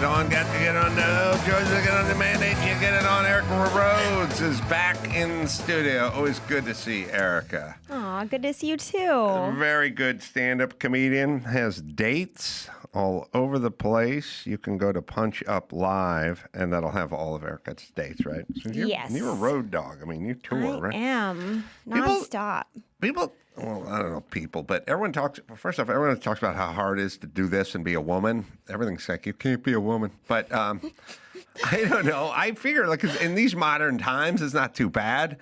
Get on the Joe's get on the mandate. You get it on. Erica Rhodes is back in the studio. Always good to see Erica. Aw, good to see you too. Very good stand-up comedian. Has dates all over the place. You can go to Punch Up Live, and that'll have all of Erica's dates, right? So Yes. You're a road dog. I mean, you tour, right? I am. Nonstop. People, well, I don't know people, but everyone talks, first off, everyone talks about how hard it is to do this and be a woman. Everything's like, you can't be a woman. But I don't know. I figure, like, in these modern times, it's not too bad.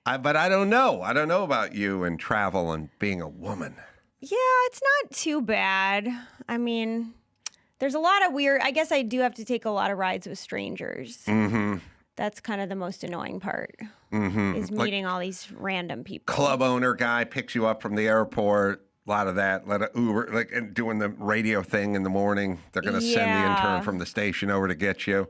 But I don't know. I don't know about you and travel and being a woman. Yeah, it's not too bad. I mean, there's a lot of weird, I guess I do have to take a lot of rides with strangers. Mm-hmm. That's kind of the most annoying part, is meeting all these random people. Club owner guy picks you up from the airport. A lot of that. Let an Uber, like, and doing the radio thing in the morning. They're going to send the intern from the station over to get you.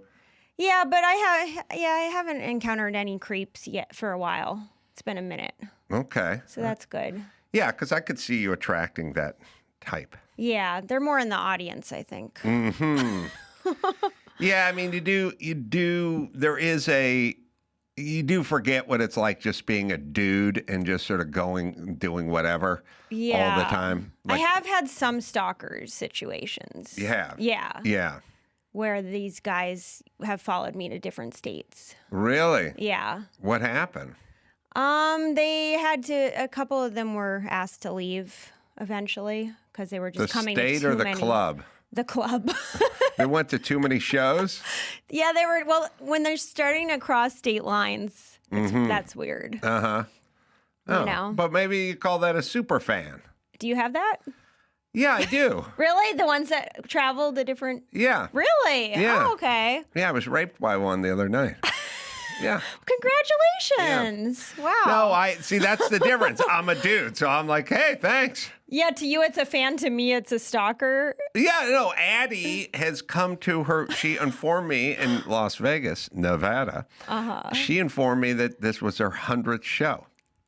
Yeah, but I haven't encountered any creeps yet for a while. It's been a minute. Okay. So that's good. Yeah, because I could see you attracting that type. Yeah, they're more in the audience, I think. Mm-hmm. Yeah, I mean, you do forget what it's like just being a dude and just sort of doing whatever all the time. Like, I have had some stalkers situations. You have? Yeah. Yeah. Where these guys have followed me to different states. Really? Yeah. What happened? They had to, a couple of them were asked to leave eventually because they were just coming to too many. The state or the club? The club. They went to too many shows? Yeah, they were, well, when they're starting to cross state lines, that's weird. Uh-huh. Oh, you know? But maybe you call that a super fan. Do you have that? Yeah, I do. Really? The ones that travel the different... Yeah. Really? Yeah. Oh, okay. Yeah, I was raped by one the other night. Yeah. Congratulations. Yeah. Wow. No, see, that's the difference. I'm a dude, so I'm like, hey, thanks. Yeah, to you it's a fan, to me it's a stalker. Yeah, no, Addie has come to her, she informed me in Las Vegas, Nevada. Uh-huh. She informed me that this was her 100th show.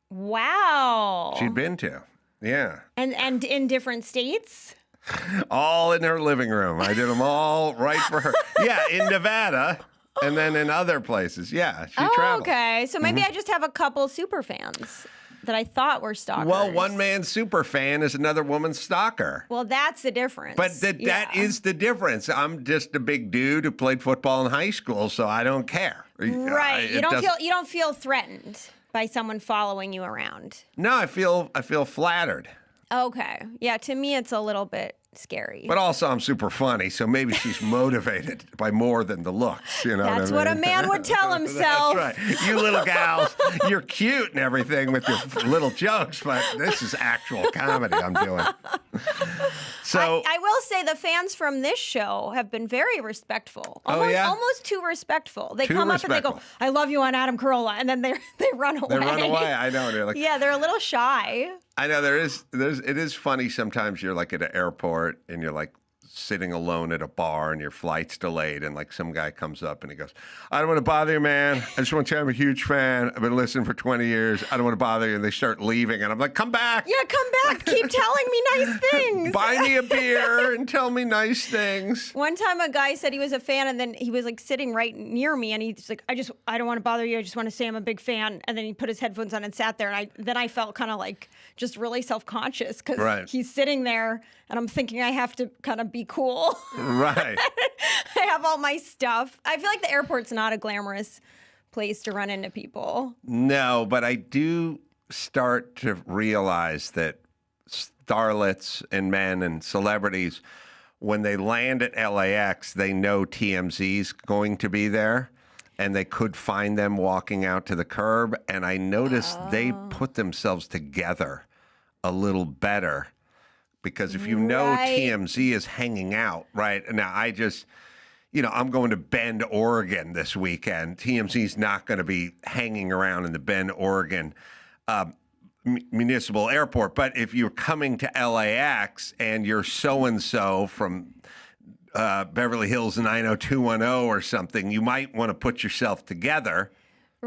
Wow. She'd been to. Yeah. And in different states? All in her living room. I did them all right for her. Yeah, in Nevada. And then in other places, yeah, she travels. Okay. So maybe I just have a couple super fans that I thought were stalkers. Well, one man's super fan is another woman's stalker. Well, that's the difference. But that is the difference. I'm just a big dude who played football in high school, so I don't care. Right. You don't feel threatened by someone following you around. No, I feel flattered. Okay. Yeah, to me it's a little bit scary. But also I'm super funny, so maybe she's motivated by more than the looks, you know. That's what a man would tell himself. That's right. You little gals, you're cute and everything with your little jokes, but this is actual comedy I'm doing. So I will say the fans from this show have been very respectful. Almost too respectful. They come up and they go, "I love you" on Adam Carolla, and then they run away. They run away. I know. They're like, yeah, they're a little shy. I know it is funny sometimes. You're like at an airport and you're like sitting alone at a bar and your flight's delayed and like some guy comes up and he goes, "I don't want to bother you, man. I just want to tell you I'm a huge fan. I've been listening for 20 years. I don't want to bother you." And they start leaving and I'm like, "Come back. Yeah, come back. Keep telling me nice things. Buy me a beer and tell me nice things." One time a guy said he was a fan and then he was like sitting right near me and he's like, I don't want to bother you. I just want to say I'm a big fan. And then he put his headphones on and sat there and I felt kind of like just really self-conscious because he's sitting there and I'm thinking I have to kind of be cool. Right. I have all my stuff. I feel like the airport's not a glamorous place to run into people. No, but I do start to realize that starlets and men and celebrities, when they land at LAX, they know TMZ's going to be there. And they could find them walking out to the curb. And I noticed they put themselves together a little better. Because if you know TMZ is hanging out, right? Now, I just, I'm going to Bend, Oregon this weekend. TMZ's not going to be hanging around in the Bend, Oregon municipal airport. But if you're coming to LAX and you're so-and-so from Beverly Hills 90210 or something, you might want to put yourself together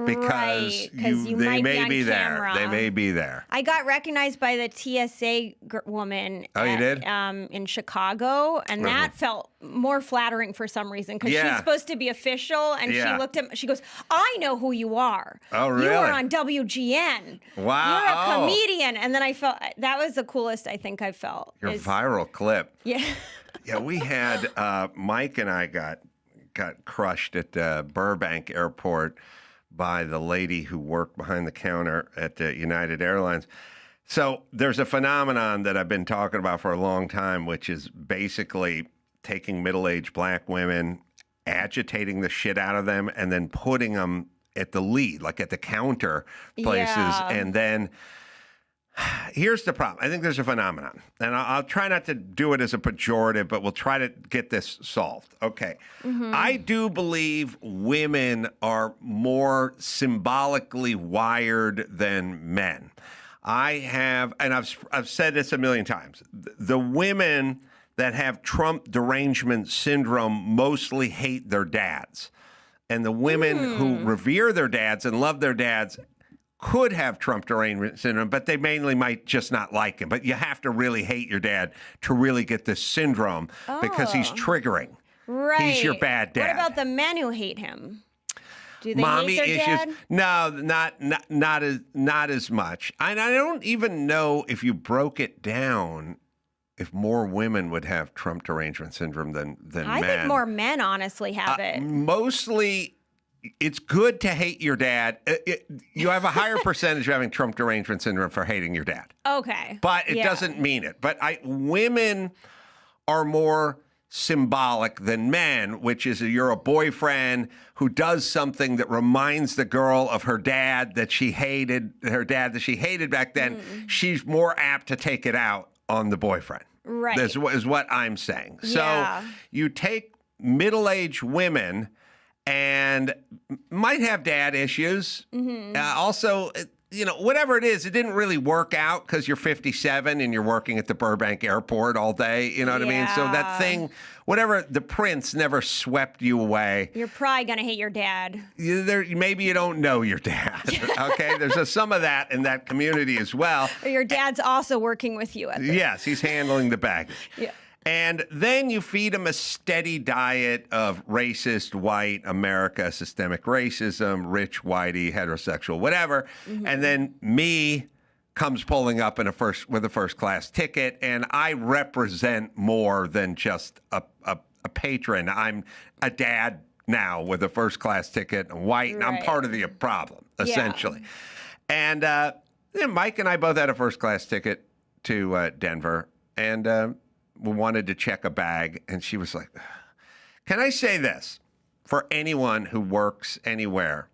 because you they might may be there. camera. They may be there. I got recognized by the TSA woman. Oh, you did? In Chicago, and that felt more flattering for some reason because she's supposed to be official, and she looked at me. She goes, "I know who you are. Oh, really? You are on WGN. Wow, you're a comedian." And then I felt that was the coolest I think I felt. Your viral clip. Yeah. Yeah, we had Mike and I got crushed at Burbank Airport by the lady who worked behind the counter at United Airlines. So there's a phenomenon that I've been talking about for a long time, which is basically taking middle-aged black women, agitating the shit out of them, and then putting them at the lead, like at the counter places. Yeah. And then here's the problem. I think there's a phenomenon, and I'll try not to do it as a pejorative, but we'll try to get this solved. Okay. Mm-hmm. I do believe women are more symbolically wired than men. I have, and I've said this a million times, the women that have Trump derangement syndrome mostly hate their dads. And the women who revere their dads and love their dads could have Trump derangement syndrome, but they mainly might just not like him. But you have to really hate your dad to really get this syndrome because he's triggering. Right. He's your bad dad. What about the men who hate him? Do they Mommy hate their issues? dad? No, not as much. And I don't even know if you broke it down if more women would have Trump derangement syndrome than men. I think more men honestly have it. Mostly, it's good to hate your dad. You have a higher percentage of having Trump derangement syndrome for hating your dad. Okay. But it doesn't mean it. But women are more symbolic than men, which is you're a boyfriend who does something that reminds the girl of her dad that she hated back then. She's more apt to take it out on the boyfriend. Right. Is what I'm saying. Yeah. So you take middle-aged women and might have dad issues. Mm-hmm. Also, whatever it is, it didn't really work out because you're 57 and you're working at the Burbank airport all day. You know what I mean? So that thing, whatever, the prince never swept you away. You're probably going to hate your dad. Maybe you don't know your dad. Okay? There's some of that in that community as well. Or your dad's also working with you at the... Yes, he's handling the baggage. Yeah. And then you feed them a steady diet of racist, white America, systemic racism, rich, whitey, heterosexual, whatever. Mm-hmm. And then me comes pulling up with a first-class ticket, and I represent more than just a patron. I'm a dad now with a first-class ticket, and white, and I'm part of the problem, essentially. Yeah. And Mike and I both had a first-class ticket to Denver, and we wanted to check a bag, and she was like, can I say this? For anyone who works anywhere,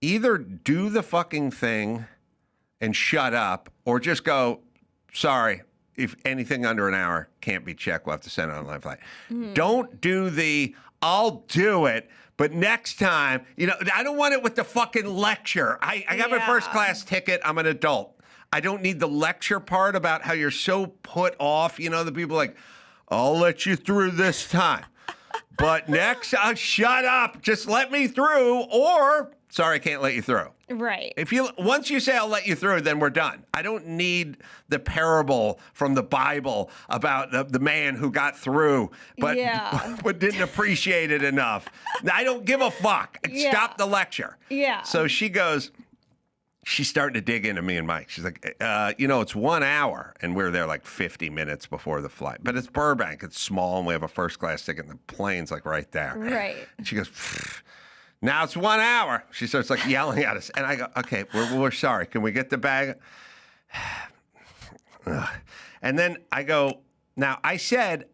either do the fucking thing and shut up, or just go, sorry, if anything under an hour can't be checked, we'll have to send an online flight. Don't do I'll do it, but next time, I don't want it with the fucking lecture. I got my first class ticket. I'm an adult. I don't need the lecture part about how you're so put off. The people like, I'll let you through this time. But next, shut up. Just let me through. Or, sorry, I can't let you through. Right. Once you say I'll let you through, then we're done. I don't need the parable from the Bible about the man who got through but didn't appreciate it enough. I don't give a fuck. Stop the lecture. Yeah. So she goes... She's starting to dig into me and Mike. She's like, it's 1 hour, and we're there like 50 minutes before the flight. But it's Burbank. It's small, and we have a first-class ticket, and the plane's like right there. Right. And she goes, now it's 1 hour. She starts like yelling at us. And I go, okay, we're sorry. Can we get the bag? And then I go, now I said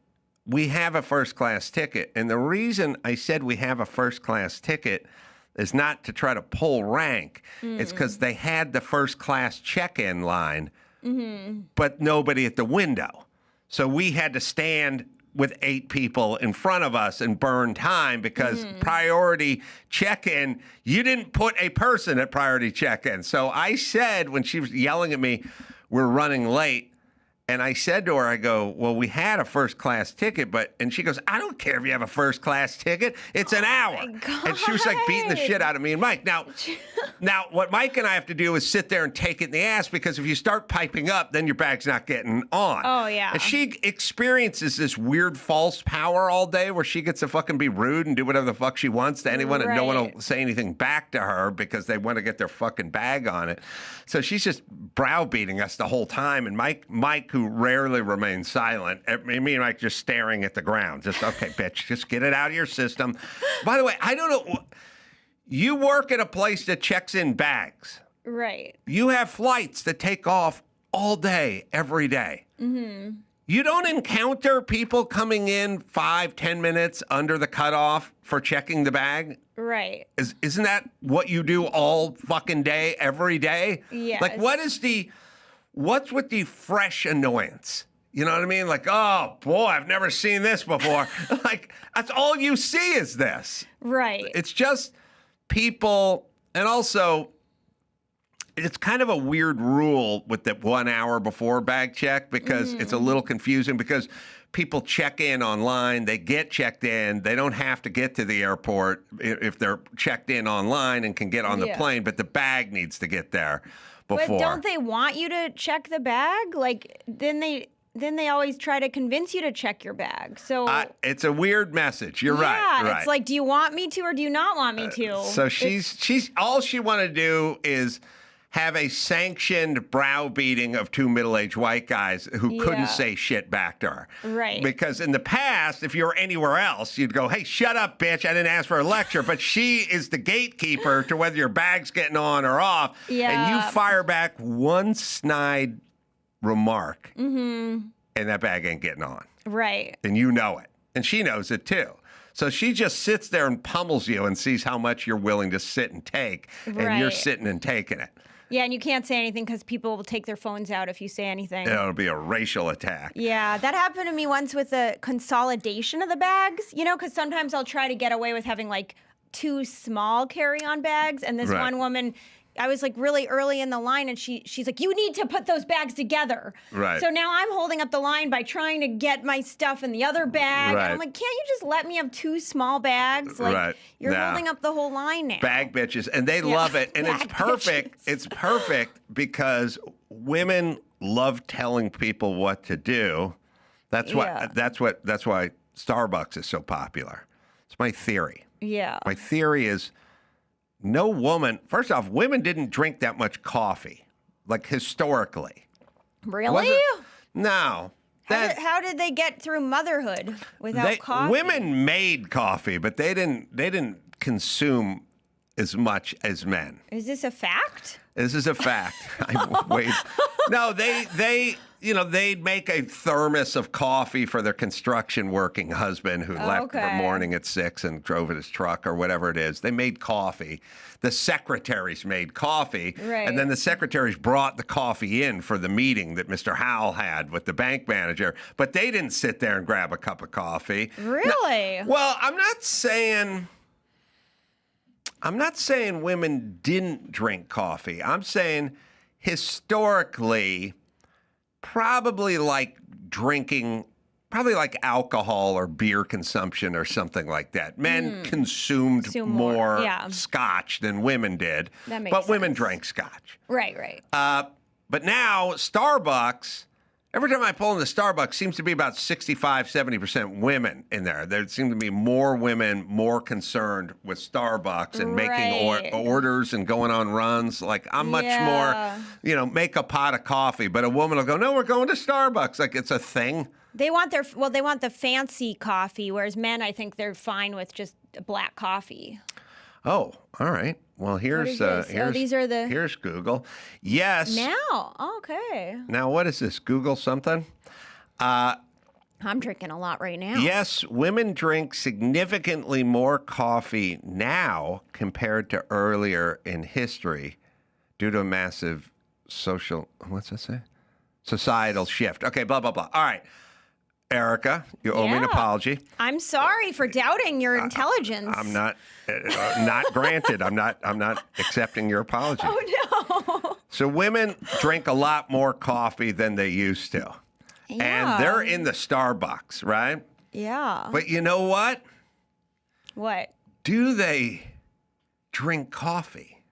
we have a first-class ticket. And the reason I said we have a first-class ticket is not to try to pull rank. It's because they had the first-class check-in line, but nobody at the window. So we had to stand with 8 people in front of us and burn time because priority check-in, you didn't put a person at priority check-in. So I said, when she was yelling at me, we're running late, And I said to her, I go, well, we had a first class ticket, and she goes, I don't care if you have a first class ticket. It's an hour. And she was like beating the shit out of me and Mike. Now, what Mike and I have to do is sit there and take it in the ass, because if you start piping up, then your bag's not getting on. Oh, yeah. And she experiences this weird false power all day where she gets to fucking be rude and do whatever the fuck she wants to anyone, and no one will say anything back to her because they want to get their fucking bag on it. So she's just browbeating us the whole time. And Mike, who rarely remains silent, me and Mike just staring at the ground. Just, okay, bitch, just get it out of your system. By the way, I don't know. You work at a place that checks in bags. Right. You have flights that take off all day, every day. Mm-hmm. You don't encounter people coming in 5-10 minutes under the cutoff for checking the bag? Right. Isn't that what you do all fucking day, every day? Yes. Like, what's with the fresh annoyance? You know what I mean? Like, oh, boy, I've never seen this before. Like, that's all you see is this. Right. It's just people, and also, it's kind of a weird rule with the 1 hour before bag check, because it's a little confusing, because people check in online, they get checked in, they don't have to get to the airport if they're checked in online and can get on the plane, but the bag needs to get there before. But don't they want you to check the bag? Like, then they always try to convince you to check your bag. So it's a weird message. You're right. Yeah, it's like, do you want me to or do you not want me to? So she's all she want to do is have a sanctioned browbeating of two middle-aged white guys who couldn't say shit back to her. Right. Because in the past, if you were anywhere else, you'd go, hey, shut up, bitch, I didn't ask for a lecture. But she is the gatekeeper to whether your bag's getting on or off. Yeah. And you fire back one snide remark, and that bag ain't getting on. Right. And you know it. And she knows it, too. So she just sits there and pummels you and sees how much you're willing to sit and take, and you're sitting and taking it. Yeah, and you can't say anything because people will take their phones out if you say anything. It'll be a racial attack. Yeah, that happened to me once with the consolidation of the bags, because sometimes I'll try to get away with having like 2 small carry-on bags, and this one woman, I was like really early in the line, and she's like, you need to put those bags together. Right. So now I'm holding up the line by trying to get my stuff in the other bag. Right. And I'm like, can't you just let me have 2 small bags? Like, you're holding up the whole line now. Bag bitches, and they love it. And it's perfect. It's perfect because women love telling people what to do. That's why Starbucks is so popular. It's my theory. Yeah. My theory is, no woman, first off, women didn't drink that much coffee, like historically. Really? No. How did they get through motherhood without coffee? Women made coffee, but they didn't consume as much as men. Is this a fact? This is a fact. No, they'd make a thermos of coffee for their construction working husband who left the morning at 6 and drove in his truck or whatever it is. They made coffee. The secretaries made coffee. Right. And then the secretaries brought the coffee in for the meeting that Mr. Howell had with the bank manager. But they didn't sit there and grab a cup of coffee. Really? No, well, I'm not saying women didn't drink coffee. I'm saying historically, probably like alcohol or beer consumption or something like that. Men consumed more scotch than women did. That makes but sense. Women drank scotch. Right. But now Starbucks, every time I pull into Starbucks, seems to be about 65-70% women in there. There seem to be more women more concerned with Starbucks and making orders and going on runs. Like, I'm much more, make a pot of coffee. But a woman will go, no, we're going to Starbucks. Like, it's a thing. They want the fancy coffee, whereas men, I think they're fine with just black coffee. Oh, all right. Well, here's Google. Yes. Now, okay. Now, what is this? Google something? I'm drinking a lot right now. Yes, women drink significantly more coffee now compared to earlier in history due to a massive societal shift. Okay, blah, blah, blah. All right. Erica, you owe me an apology. I'm sorry for doubting your intelligence. I'm not granted. I'm not accepting your apology. Oh no. So women drink a lot more coffee than they used to. And they're in the Starbucks, right? Yeah. But you know what? What? Do they drink coffee?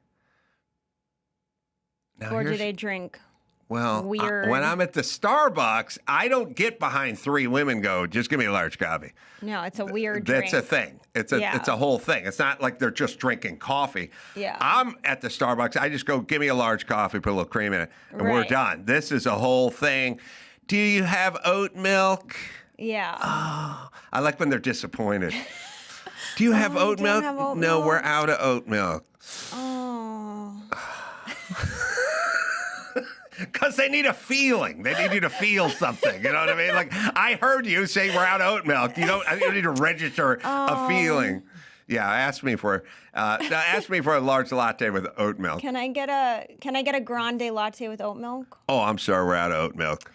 Now, or do they drink weird? When I'm at the Starbucks, I don't get behind three women go, just give me a large coffee. No, it's a weird drink. That's a thing. It's a whole thing. It's not like they're just drinking coffee. Yeah. I'm at the Starbucks. I just go, give me a large coffee, put a little cream in it, and we're done. This is a whole thing. Do you have oat milk? Yeah. Oh, I like when they're disappointed. Do you have oat milk? No, we're out of oat milk. Oh. Because they need a feeling. They need you to feel something. You know what I mean? Like, I heard you say we're out of oat milk. You don't need to register a feeling. Yeah, ask me for a large latte with oat milk. Can I get a grande latte with oat milk? Oh, I'm sorry, we're out of oat milk.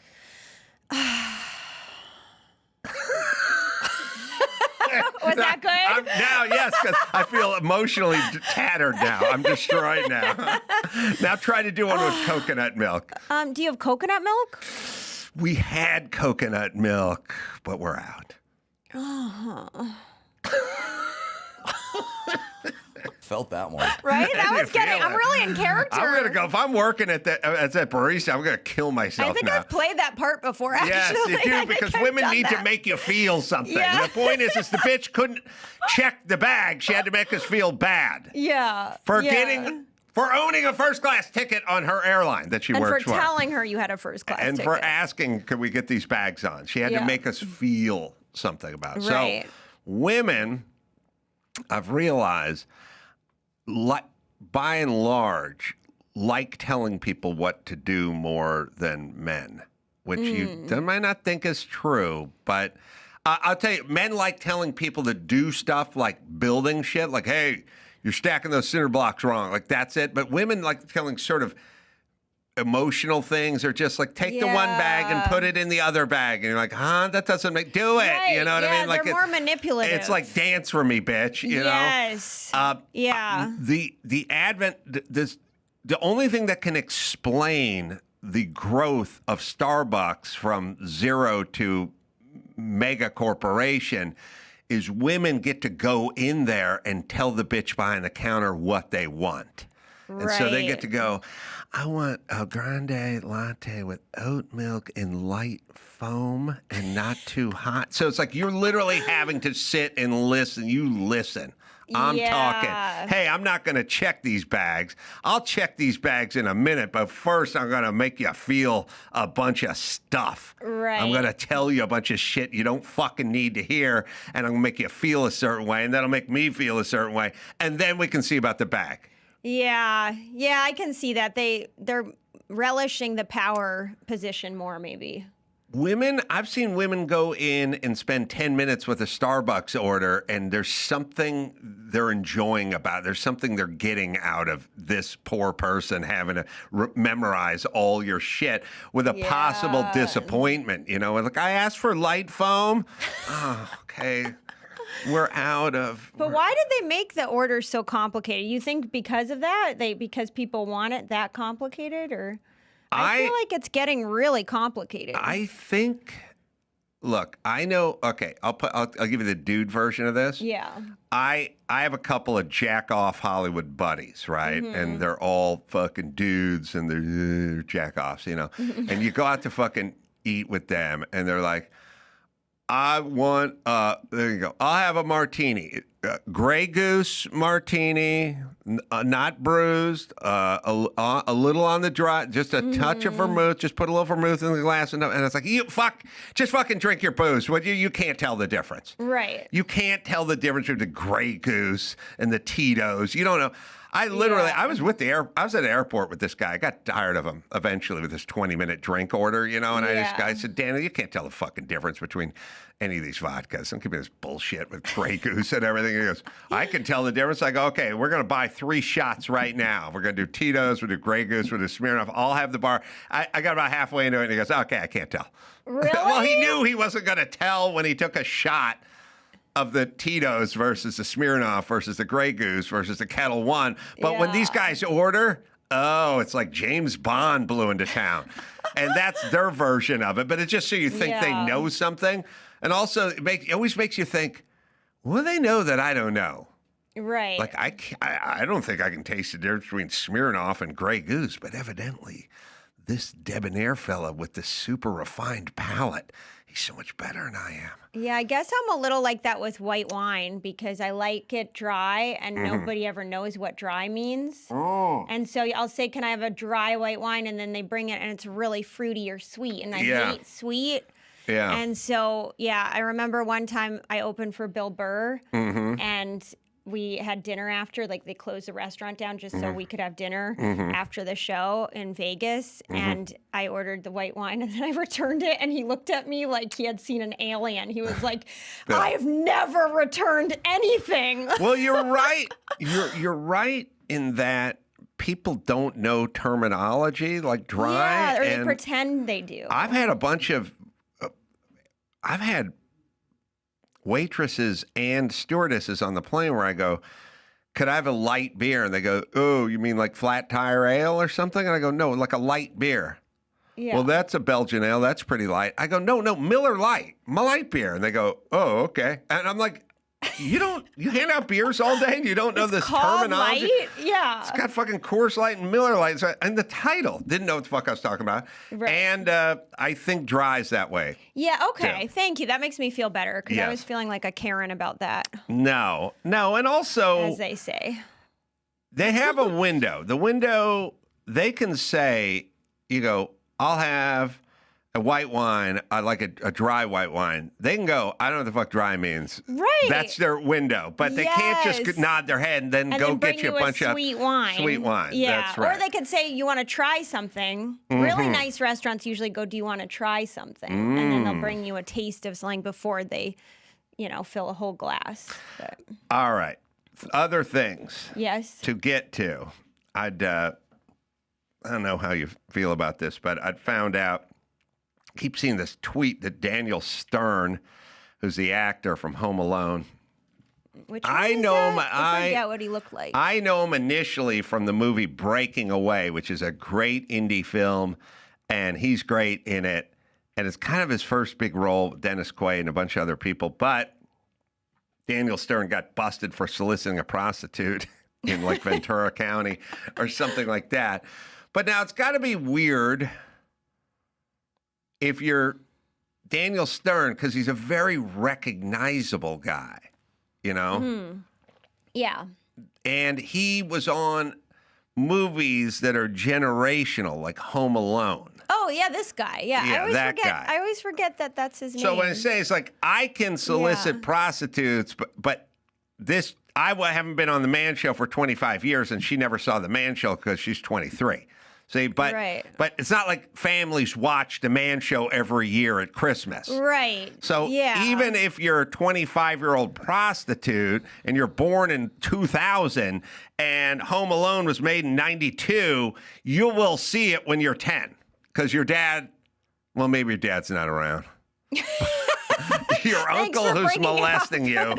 Was that good? Now, yes, because I feel emotionally tattered now. I'm destroyed now. Now try to do one with coconut milk. Do you have coconut milk? We had coconut milk, but we're out. Felt that one. Right? I'm really in character. I'm going to go. If I'm working at that barista, I'm going to kill myself now. I think I've played that part before, actually. Yes, you do, because women need to make you feel something. Yeah. The point is the bitch couldn't check the bag. She had to make us feel bad. Yeah. For owning a first-class ticket on her airline that she works for. And for telling her you had a first-class ticket. And for asking, could we get these bags on? She had to make us feel something about it. Right. So women, I've realized, by and large, like telling people what to do more than men, which you might not think is true, but I'll tell you, men like telling people to do stuff like building shit, like, hey, you're stacking those cinder blocks wrong, like that's it. But women like telling sort of emotional things, or just like take the one bag and put it in the other bag, and you're like, that doesn't do it. Right. You know what I mean? Like, they're more manipulative. It's like dance for me, bitch. You know? Yes. The advent, the only thing that can explain the growth of Starbucks from zero to mega corporation is women get to go in there and tell the bitch behind the counter what they want. Right. And so they get to go, I want a grande latte with oat milk and light foam and not too hot. So it's like you're literally having to sit and listen. You listen. I'm talking. Hey, I'm not going to check these bags. I'll check these bags in a minute, but first I'm going to make you feel a bunch of stuff. Right. I'm going to tell you a bunch of shit you don't fucking need to hear, and I'm going to make you feel a certain way, and that'll make me feel a certain way, and then we can see about the bag. Yeah, I can see that. They're relishing the power position more, maybe. I've seen women go in and spend 10 minutes with a Starbucks order, and there's something they're enjoying about it. There's something they're getting out of this poor person having to memorize all your shit with a possible disappointment. You know, like, I asked for light foam. Oh, okay. We're out of. But why did they make the order so complicated? You think because of that? Because people want it that complicated, or? I feel like it's getting really complicated. I think. Look, I know. Okay, I'll give you the dude version of this. Yeah. I have a couple of jack off Hollywood buddies, right? Mm-hmm. And they're all fucking dudes, and they're jack offs, you know. And you go out to fucking eat with them, and they're like, I want, there you go. I'll have a martini. Grey Goose martini, not bruised, a little on the dry, just a touch of vermouth. Just put a little vermouth in the glass, and it's like, just fucking drink your booze. You can't tell the difference. Right. You can't tell the difference between the Grey Goose and the Tito's. You don't know. I was I was at the airport with this guy. I got tired of him eventually with this 20-minute drink order, you know, and I said, Daniel, you can't tell the fucking difference between any of these vodkas. Don't give me this bullshit with Grey Goose and everything. He goes, I can tell the difference. I go, okay, we're going to buy 3 shots right now. We're going to do Tito's, we'll do Grey Goose, we'll do Smirnoff. I'll have the bar. I got about halfway into it, and he goes, okay, I can't tell. Really? Well, he knew he wasn't going to tell when he took a shot of the Tito's versus the Smirnoff versus the Grey Goose versus the Kettle One. But when these guys order oh, it's like James Bond blew into town. And that's their version of it. But it's just so you think they know something. And also, it always makes you think, what do they know that I don't know? Right. Like, I don't think I can taste the difference between Smirnoff and Grey Goose, but evidently, this debonair fella with the super refined palate, he's so much better than I am. Yeah, I guess I'm a little like that with white wine because I like it dry and nobody ever knows what dry means. Oh. And so I'll say, can I have a dry white wine? And then they bring it and it's really fruity or sweet. And I hate sweet. Yeah. And so, I remember one time I opened for Bill Burr and we had dinner after, like they closed the restaurant down just so we could have dinner after the show in Vegas. And I ordered the white wine and then I returned it and he looked at me like he had seen an alien. He was like, I've never returned anything. Well, you're right. You're right in that people don't know terminology like dry. Yeah, or they pretend they do. I've had a bunch of, I've had waitresses and stewardesses on the plane where I go, could I have a light beer? And they go, oh, you mean like flat tire ale or something? And I go, no, like a light beer. Yeah. Well, that's a Belgian ale. That's pretty light. I go, no, Miller Lite, my light beer. And they go, oh, okay. And I'm like, you hand out beers all day and you don't know this terminology? Light? Yeah. It's got fucking Coors Light and Miller Lite. And the title, didn't know what the fuck I was talking about. Right. And I think dry's that way. Yeah, okay. too. Thank you. That makes me feel better because I Yes. was feeling like a Karen about that, No. And also, as they say. they have a window. The window, they can say, you go, I'll have a white wine, I like a dry white wine. They can go, I don't know what the fuck dry means. Right. That's their window. But they can't just nod their head and then go then bring get you a bunch of sweet wine. Sweet wine. Yeah. That's right. Or they could say, you want to try something. Really nice restaurants usually go, do you want to try something? And then they'll bring you a taste of something before they, fill a whole glass. But, All right. Other things yes. to get to. I don't know how you feel about this, but I'd found out, keep seeing this tweet that Daniel Stern, who's the actor from Home Alone, Which I one is know that? him. I forget what he looked like. I know him initially from the movie Breaking Away, which is a great indie film, and he's great in it. And it's kind of his first big role, Dennis Quaid and a bunch of other people. But Daniel Stern got busted for soliciting a prostitute in like Ventura County or something like that. But now it's got to be weird if you're Daniel Stern, because he's a very recognizable guy, Yeah. And he was on movies that are generational, like Home Alone. Oh, yeah, this guy. Yeah, Yeah, that guy. I always forget that that's his name. So when I say it's like, I can solicit prostitutes, but this, I haven't been on The Man Show for 25 years, and she never saw The Man Show because she's 23. See, but it's not like families watch The Man Show every year at Christmas. Right. So even if you're a 25-year-old prostitute and you're born in 2000 and Home Alone was made in 92, you will see it when you're 10 because your dad, well, maybe your dad's not around. Your uncle who's molesting you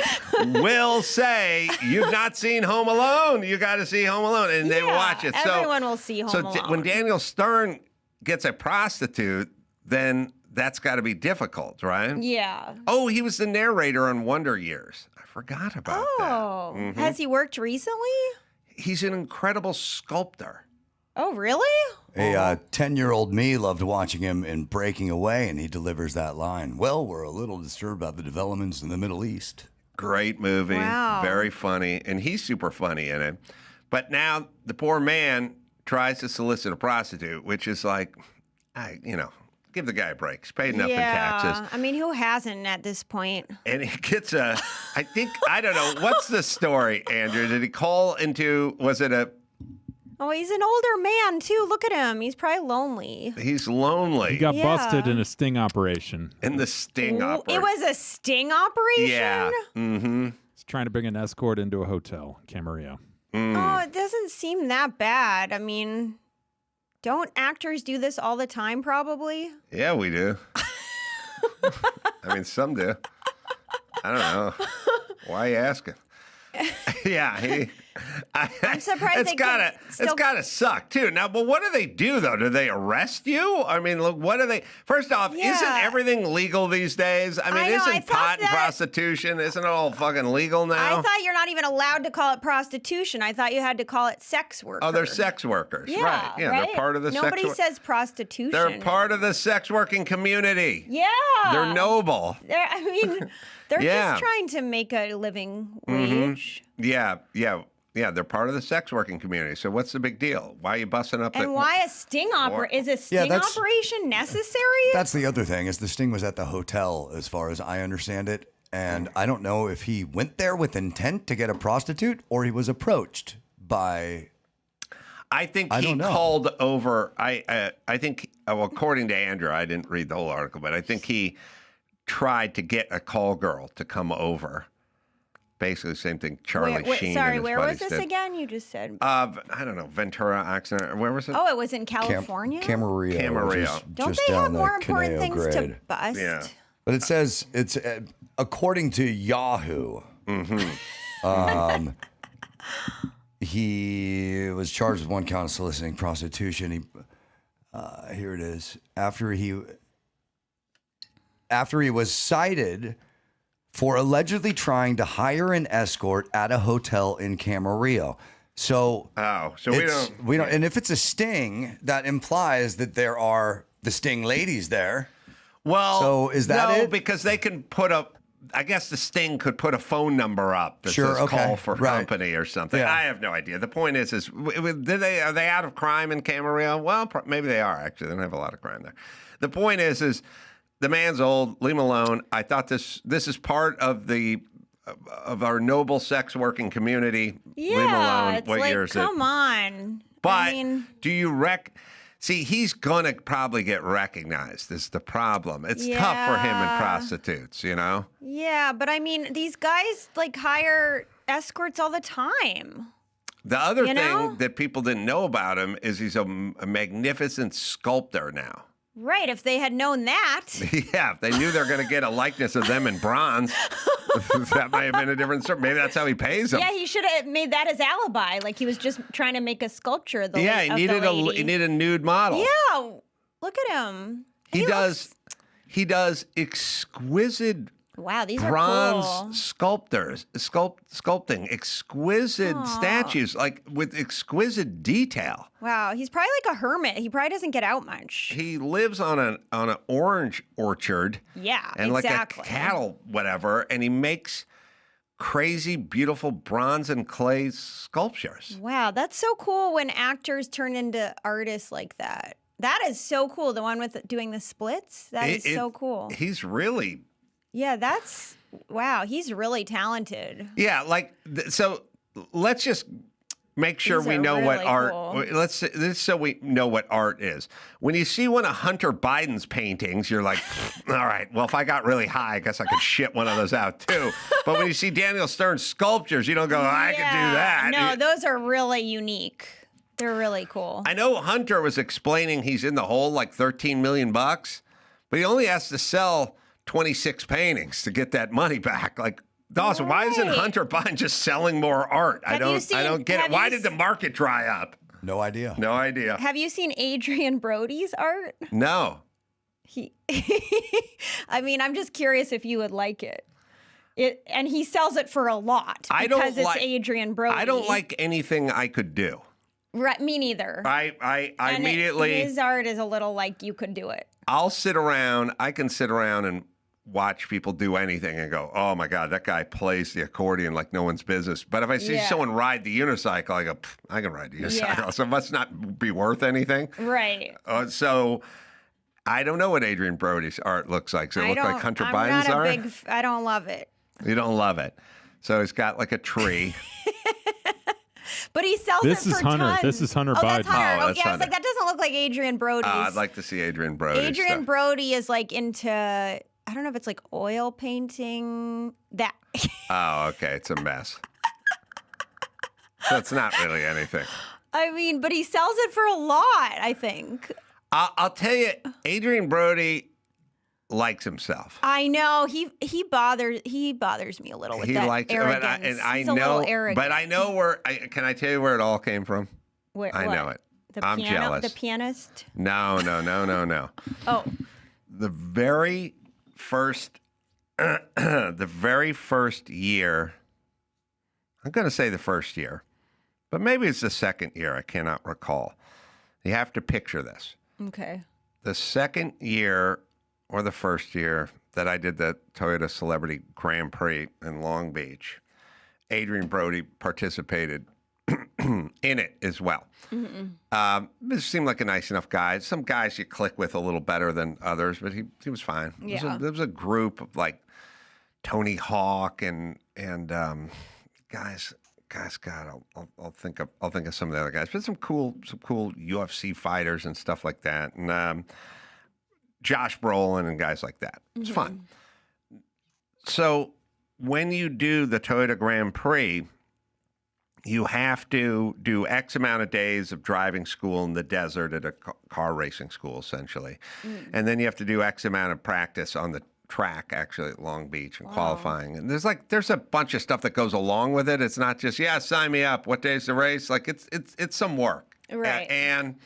will say, you've not seen Home Alone. You got to see Home Alone. And they watch it. Everyone will see Home Alone. So when Daniel Stern gets a prostitute, then that's got to be difficult, right? Yeah. Oh, he was the narrator on Wonder Years. I forgot about that. Oh. Has he worked recently? He's an incredible sculptor. Oh, really? A 10-year-old me loved watching him in Breaking Away, and he delivers that line. Well, we're a little disturbed about the developments in the Middle East. Great movie. Wow. Very funny. And he's super funny in it. But now the poor man tries to solicit a prostitute, which is like, give the guy a break. He's paid enough in taxes. I mean, who hasn't at this point? And he gets I don't know, what's the story, Andrew? Did he call into, was it a... Oh, he's an older man, too. Look at him. He's probably lonely. He's lonely. He got busted in a sting operation. In the sting operation. It was a sting operation? Yeah. Mm-hmm. He's trying to bring an escort into a hotel in Camarillo. Oh, it doesn't seem that bad. I mean, don't actors do this all the time, probably? Yeah, we do. I mean, some do. I don't know. Why are you asking? Yeah, I'm surprised it's gotta suck too. Now, but what do they do though? Do they arrest you? I mean, look, what do they? First off, isn't everything legal these days? I mean, isn't pot and prostitution? Isn't it all fucking legal now? I thought you're not even allowed to call it prostitution. I thought you had to call it sex worker. Oh, they're sex workers, right? Yeah, right? They're part of the. Nobody says prostitution. They're part of the sex working community. Yeah, they're noble. They're just trying to make a living wage. Yeah, they're part of the sex working community. So what's the big deal? Why are you busting up? And why a sting operation? Is a sting operation necessary? That's the other thing. Is the sting was at the hotel, as far as I understand it, and I don't know if he went there with intent to get a prostitute or he was approached by. I think he called over. I think, according to Andrew, I didn't read the whole article, but I think he tried to get a call girl to come over. Basically the same thing Charlie Sheen. Sorry, where was this again? You just said. I don't know, Ventura accident. Where was it? Oh, it was in California? Camarillo. Don't they have more important things to bust? Yeah. But it says, it's according to Yahoo, he was charged with one count of soliciting prostitution. Here it is. After he was cited for allegedly trying to hire an escort at a hotel in Camarillo. So, we don't. And if it's a sting, that implies that there are the sting ladies there. Well, so is that it? Because they can put up. I guess the sting could put a phone number up that says call for company or something. Yeah. I have no idea. The point is are they out of crime in Camarillo? Well, maybe they are actually. They don't have a lot of crime there. The point is. The man's old. Leave him alone. I thought this is part of our noble sex working community. Yeah, leave him alone. It's what year is it? Come on. But do you see? He's gonna probably get recognized. Is the problem? It's tough for him and prostitutes. You know. Yeah, but I mean, these guys hire escorts all the time. The other thing that people didn't know about him is he's a magnificent sculptor now. Right, if they had known that. Yeah, if they knew they're going to get a likeness of them in bronze, that might have been a different story. Maybe that's how he pays them. Yeah, he should have made that his alibi. Like he was just trying to make a sculpture of the he needed a nude model. Yeah, look at him. He does exquisite. Wow, these bronze are cool. sculpting exquisite statues, with exquisite detail. Wow, he's probably like a hermit. He probably doesn't get out much. He lives on an orange orchard. Yeah, and like a cattle, whatever, and he makes crazy, beautiful bronze and clay sculptures. Wow, that's so cool when actors turn into artists like that. That is so cool. The one with doing the splits. That is so cool. He's really. Yeah, wow, he's really talented. Yeah, so let's just make sure we know what art. Cool. So we know what art is. When you see one of Hunter Biden's paintings, you're like, all right, well, if I got really high, I guess I could shit one of those out too. But when you see Daniel Stern's sculptures, you don't go, I could do that. No, those are really unique. They're really cool. I know Hunter was explaining he's in the hole like $13 million, but he only has to sell 26 paintings to get that money back. Like, Dawson, why isn't Hunter Biden just selling more art? I don't get it. Why did the market dry up? No idea. No idea. Have you seen Adrian Brody's art? No. I mean, I'm just curious if you would like it. And he sells it for a lot because it's Adrian Brody. I don't like anything I could do. Right, me neither. I immediately. His art is a little like you could do it. I can sit around and watch people do anything and go, oh my God, that guy plays the accordion like no one's business. But if I see someone ride the unicycle, I go, I can ride the unicycle. So it must not be worth anything. Right. So I don't know what Adrian Brody's art looks like. Does it look like Hunter Biden's art? I don't love it. You don't love it. So he's got like a tree. But he sells it for tons. This is Hunter Biden. That's Hunter. Oh, that's I was like, that doesn't look like Adrian Brody's. I'd like to see Adrian Brody. Adrian Brody is like into, I don't know if it's like oil painting. That. Oh, okay. It's a mess. So it's not really anything. I mean, but he sells it for a lot, I think. I'll tell you, Adrian Brody, likes himself. I know he bothers me a little with that arrogance. He's a little arrogant. But I know where. Can I tell you where it all came from? I know it. I'm jealous. The pianist? No. Oh, the very first year. I'm going to say the first year, but maybe it's the second year. I cannot recall. You have to picture this. Okay. The second year or the first year that I did the Toyota Celebrity Grand Prix in Long Beach, Adrian Brody participated in it as well. This seemed like a nice enough guy. Some guys you click with a little better than others, but he was fine. Yeah. There was a group of like Tony Hawk and guys. God, I'll think of some of the other guys, but some cool UFC fighters and stuff like that, and Josh Brolin and guys like that. It's fun. So when you do the Toyota Grand Prix, you have to do X amount of days of driving school in the desert at a car racing school, essentially, and then you have to do X amount of practice on the track actually at Long Beach and qualifying. And there's a bunch of stuff that goes along with it. It's not just, sign me up. What day's the race? Like it's some work. Right. And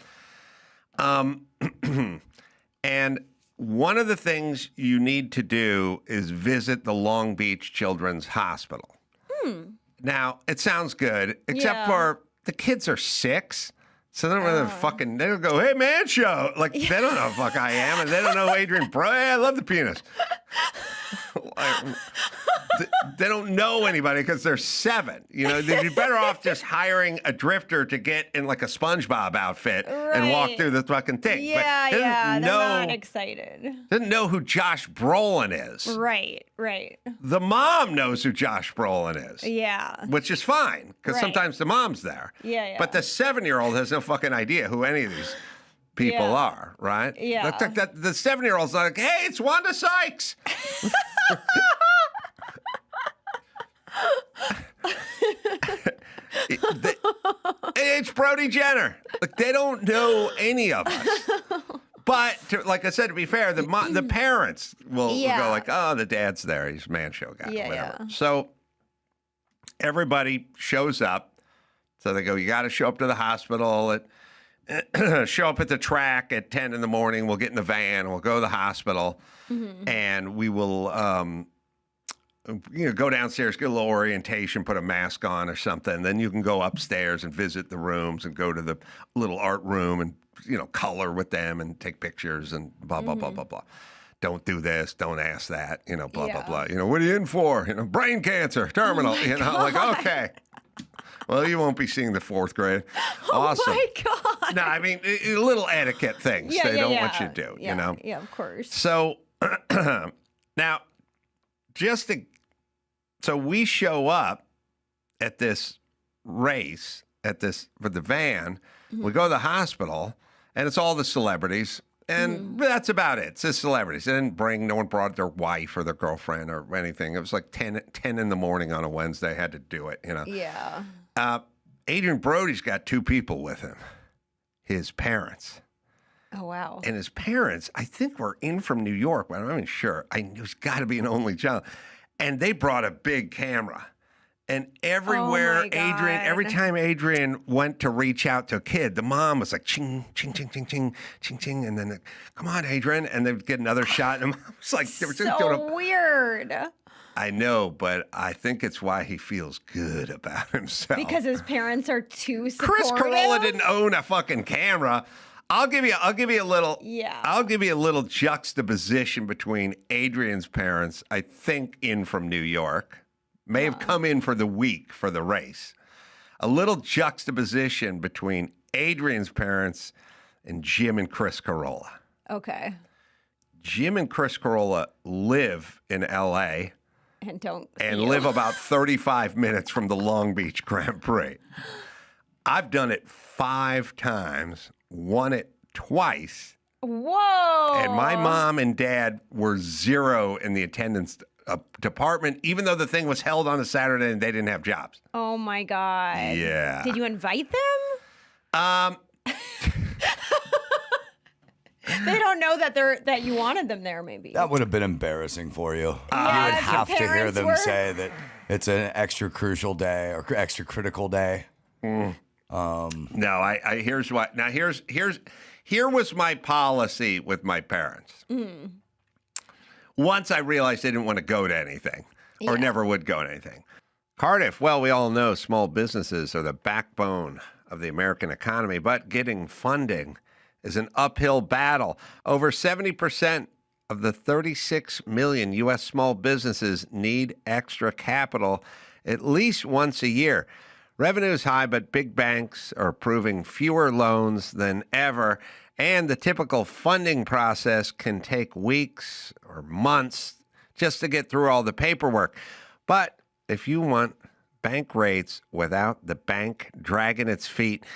one of the things you need to do is visit the Long Beach Children's Hospital. Now, it sounds good, except for the kids are 6. So they don't really they don't go, hey, man, show. Like, they don't know who the fuck I am, and they don't know Adrian Brody. Hey, I love the pianist. They don't know anybody because they're 7. You know, they'd be better off just hiring a drifter to get in like a SpongeBob outfit and walk through the fucking thing. They're not excited. Didn't know who Josh Brolin is. Right. The mom knows who Josh Brolin is. Yeah. Which is fine, because sometimes the mom's there. Yeah. But the 7-year-old has no fucking idea who any of these people are, right? Yeah. The 7-year-old's like, hey, it's Wanda Sykes. It's Brody Jenner. Like, they don't know any of us. But like I said, to be fair, the parents will go like, oh, the dad's there. He's a man show guy. Whatever. Yeah. So everybody shows up. So they go, you got to show up to the hospital show up at the track at 10 in the morning. We'll get in the van. We'll go to the hospital, and we will go downstairs, get a little orientation, put a mask on or something. Then you can go upstairs and visit the rooms and go to the little art room and, color with them and take pictures and blah, blah, blah, blah, blah. Don't do this. Don't ask that, blah, blah, blah. What are you in for? Brain cancer, terminal, like, okay. Well, you won't be seeing the 4th grade. Awesome. Oh, my God. No, I mean, little etiquette things they don't want you to do, Yeah, of course. So now, so we show up at this race, with the van. We go to the hospital, and it's all the celebrities. And that's about it. It's the celebrities. No one brought their wife or their girlfriend or anything. It was like 10 in the morning on a Wednesday. Had to do it, Yeah. Adrian Brody's got 2 people with him. His parents. Oh, wow. And his parents, I think, were in from New York, but I'm not even sure. He's got to be an only child. And they brought a big camera. And everywhere every time Adrian went to reach out to a kid, the mom was like, ching, ching, ching, ching, ching, ching, ching. And then, come on, Adrian. And they'd get another shot. And the mom was like, so weird. I know, but I think it's why he feels good about himself. Because his parents are too supportive. Chris Carolla didn't own a fucking camera. I'll give you a little juxtaposition between Adrian's parents, I think in from New York, may have come in for the week for the race. A little juxtaposition between Adrian's parents and Jim and Chris Carolla. Okay. Jim and Chris Carolla live in L.A. and live about 35 minutes from the Long Beach Grand Prix. I've done it 5 times, won it twice. Whoa. And my mom and dad were 0 in the attendance department, even though the thing was held on a Saturday and they didn't have jobs. Oh, my God. Yeah. Did you invite them? They don't know that you wanted them there. Maybe that would have been embarrassing for you. Yeah, you would have to hear them were... say that it's an extra crucial day or extra critical day. No, I here's what. Now here was my policy with my parents. Once I realized they didn't want to go to anything or never would go to anything. Cardiff, well, we all know small businesses are the backbone of the American economy, but getting funding is an uphill battle. Over 70% of the 36 million U.S. small businesses need extra capital at least once a year. Revenue is high, but big banks are approving fewer loans than ever, and the typical funding process can take weeks or months just to get through all the paperwork. But if you want bank rates without the bank dragging its feet,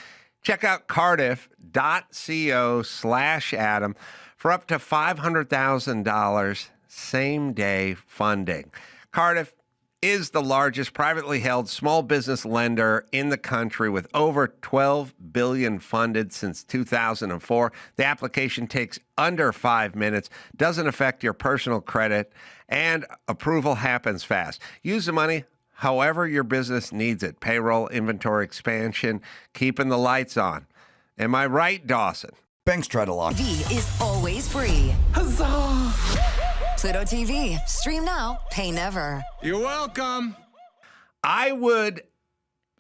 check out cardiff.co/Adam for up to $500,000 same-day funding. Cardiff is the largest privately held small business lender in the country with over $12 billion funded since 2004. The application takes under 5 minutes, doesn't affect your personal credit, and approval happens fast. Use the money however your business needs it. Payroll, inventory expansion, keeping the lights on. Am I right, Dawson? Banks try to lock. TV is always free. Huzzah! Pluto TV. Stream now, pay never. You're welcome. I would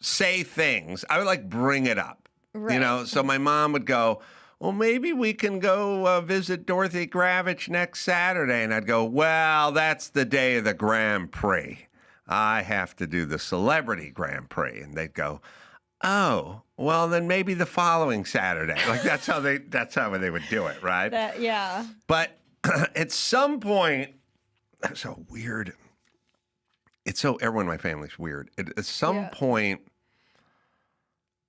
say things. I would bring it up. Right. So my mom would go, well, maybe we can go visit Dorothy Gravitch next Saturday. And I'd go, well, that's the day of the Grand Prix. I have to do the Celebrity Grand Prix. And they'd go, oh, well, then maybe the following Saturday. That's how they would do it, right? Yeah. But at some point, that's so weird. Everyone in my family's weird. At some point,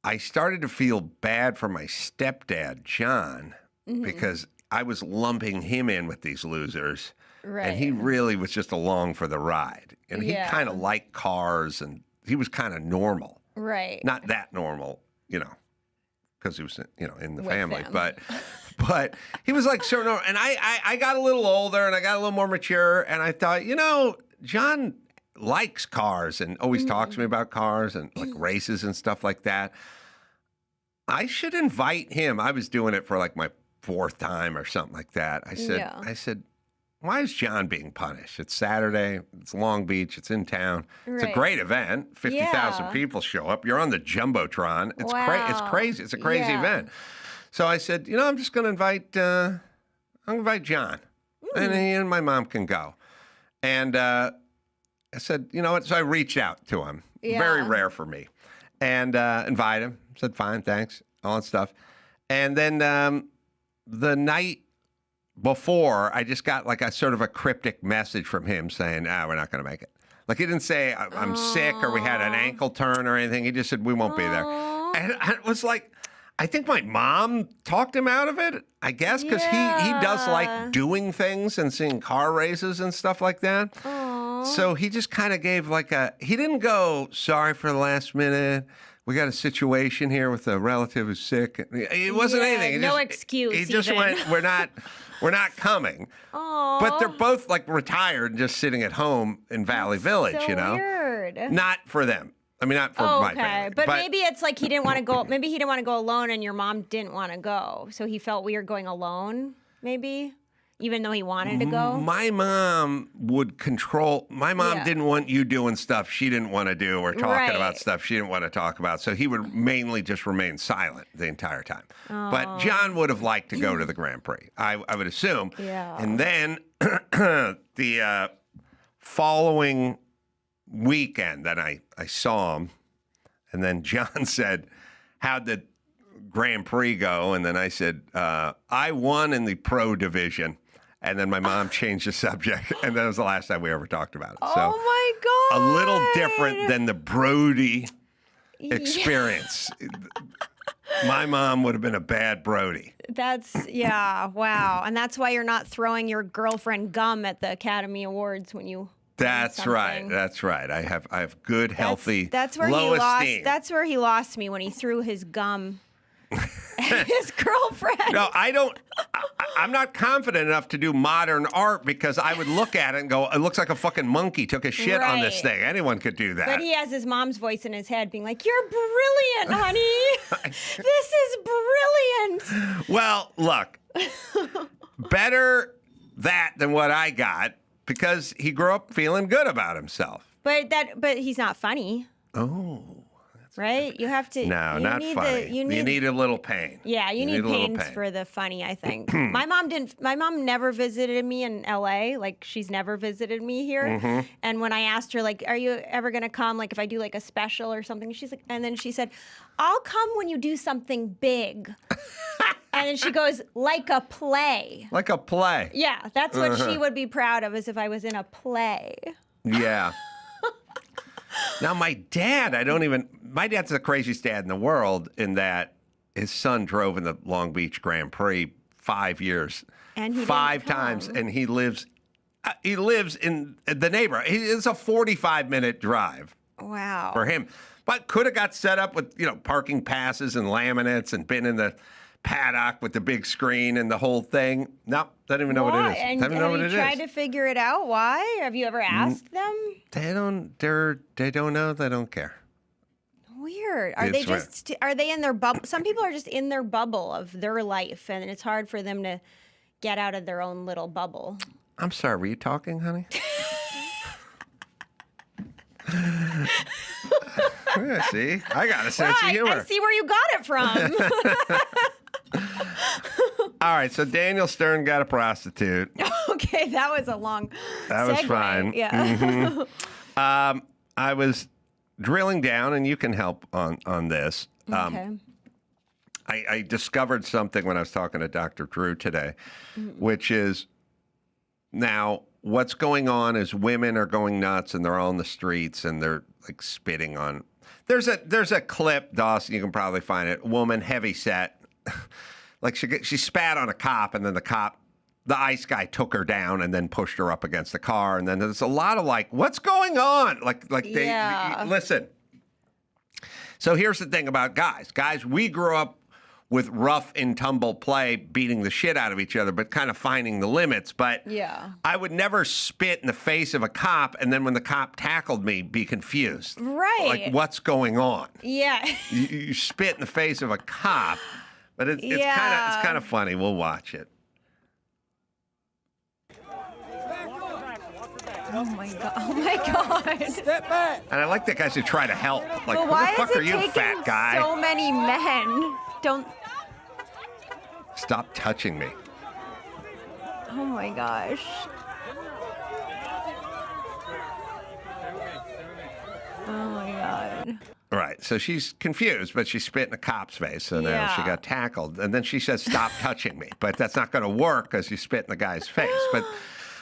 I started to feel bad for my stepdad, John, because I was lumping him in with these losers. Right. And he really was just along for the ride. And he kind of liked cars, and he was kind of normal. Right. Not that normal, because he was, in the With family. them. But he was so normal. And I got a little older, and I got a little more mature, and I thought, John likes cars and always talks to me about cars and races and stuff like that. I should invite him. I was doing it for my fourth time or something like that. I said, why is John being punished? It's Saturday. It's Long Beach. It's in town. It's a great event. 50,000 people show up. You're on the Jumbotron. It's it's crazy. It's a crazy event. So I said, I'm just going to invite John. And he and my mom can go. And I said, you know what? So I reached out to him. Yeah. Very rare for me. And invited him. Said, fine, thanks. All that stuff. And then the night before, I just got a sort of a cryptic message from him saying, we're not going to make it. He didn't say, I'm sick or we had an ankle turn or anything. He just said, we won't be there. And it was I think my mom talked him out of it, I guess, because he does like doing things and seeing car races and stuff like that. Aww. So he just kind of gave he didn't go, sorry for the last minute. We got a situation here with a relative who's sick. It wasn't anything. No excuse. He just went, we're not coming. Aww. But they're both retired and just sitting at home in Valley Village, so weird. Not for them. I mean, not for my family. But maybe it's he didn't want to go. Maybe he didn't want to go alone, and your mom didn't want to go, so he felt weird going alone. Maybe, even though he wanted to go. My mom would control. My mom didn't want you doing stuff she didn't want to do or talking about stuff she didn't want to talk about. So he would mainly just remain silent the entire time. Oh. But John would have liked to go to the Grand Prix, I would assume. Yeah. And then the following weekend, then I saw him, and then John said, how'd the Grand Prix go? And then I said, I won in the pro division. And then my mom changed the subject, and that was the last time we ever talked about it. So, oh my God. A little different than the Brody experience. My mom would have been a bad Brody. Wow. And that's why you're not throwing your girlfriend gum at the Academy Awards when you That's right. That's right. I have good, healthy, that's where low he lost. esteem. That's where he lost me, when he threw his gum his girlfriend. No, I'm not confident enough to do modern art because I would look at it and go, it looks like a fucking monkey took a shit on this thing. Anyone could do that. But he has his mom's voice in his head being like, you're brilliant, honey. This is brilliant. Well, look, better that than what I got because he grew up feeling good about himself. But he's not funny. Oh. Right? You have to. No, not funny. You need a little pain. Yeah, you need pains for the funny, I think. My mom never visited me in LA. Like, she's never visited me here. Mm-hmm. And when I asked her, like, are you ever going to come? Like, if I do like a special or something, she's like, and then she said, I'll come when you do something big. And then she goes, like a play. Like a play. Yeah, that's what she would be proud of, is if I was in a play. Yeah. Now, my dad's the craziest dad in the world in that his son drove in the Long Beach Grand Prix 5 years. And he 5 times, and he lives in the neighborhood. It's a 45-minute drive. Wow. For him. But could have got set up with, parking passes and laminates and been in the paddock with the big screen and the whole thing. No, doesn't even know what it is. And have you tried to figure it out? Why? Have you ever asked them? They don't know. They don't care. Weird. Are they in their bubble? Some people are just in their bubble of their life, and it's hard for them to get out of their own little bubble. I'm sorry. Were you talking, honey? Yeah, see? I got a sense of humor. I see where you got it from. All right, so Daniel Stern got a prostitute. Okay, that was a long That segue. was fine. Yeah. Mm-hmm. I was drilling down, and you can help on this. Okay. I discovered something when I was talking to Dr. Drew today, which is now what's going on is women are going nuts, and they're all in the streets, and they're like spitting on. There's a clip, Dawson, you can probably find it. Woman, heavy set. Like she spat on a cop, and then the ICE guy took her down and then pushed her up against the car. And then there's a lot of like, what's going on? They listen. So here's the thing about guys. Guys, we grew up with rough and tumble play, beating the shit out of each other, but kind of finding the limits. But I would never spit in the face of a cop, and then when the cop tackled me, be confused. Right. Like, what's going on? Yeah. You spit in the face of a cop. But it's kind of funny. We'll watch it. Oh my god! Oh my god! Step back. And I like the guys who try to help. Like, but who why the fuck is it are you, taking fat guy? So many men don't. Stop touching me. Oh my gosh! Oh my god! Right. So she's confused, but she spit in a cop's face. So now she got tackled. And then she says, stop touching me. But that's not going to work because you spit in the guy's face. But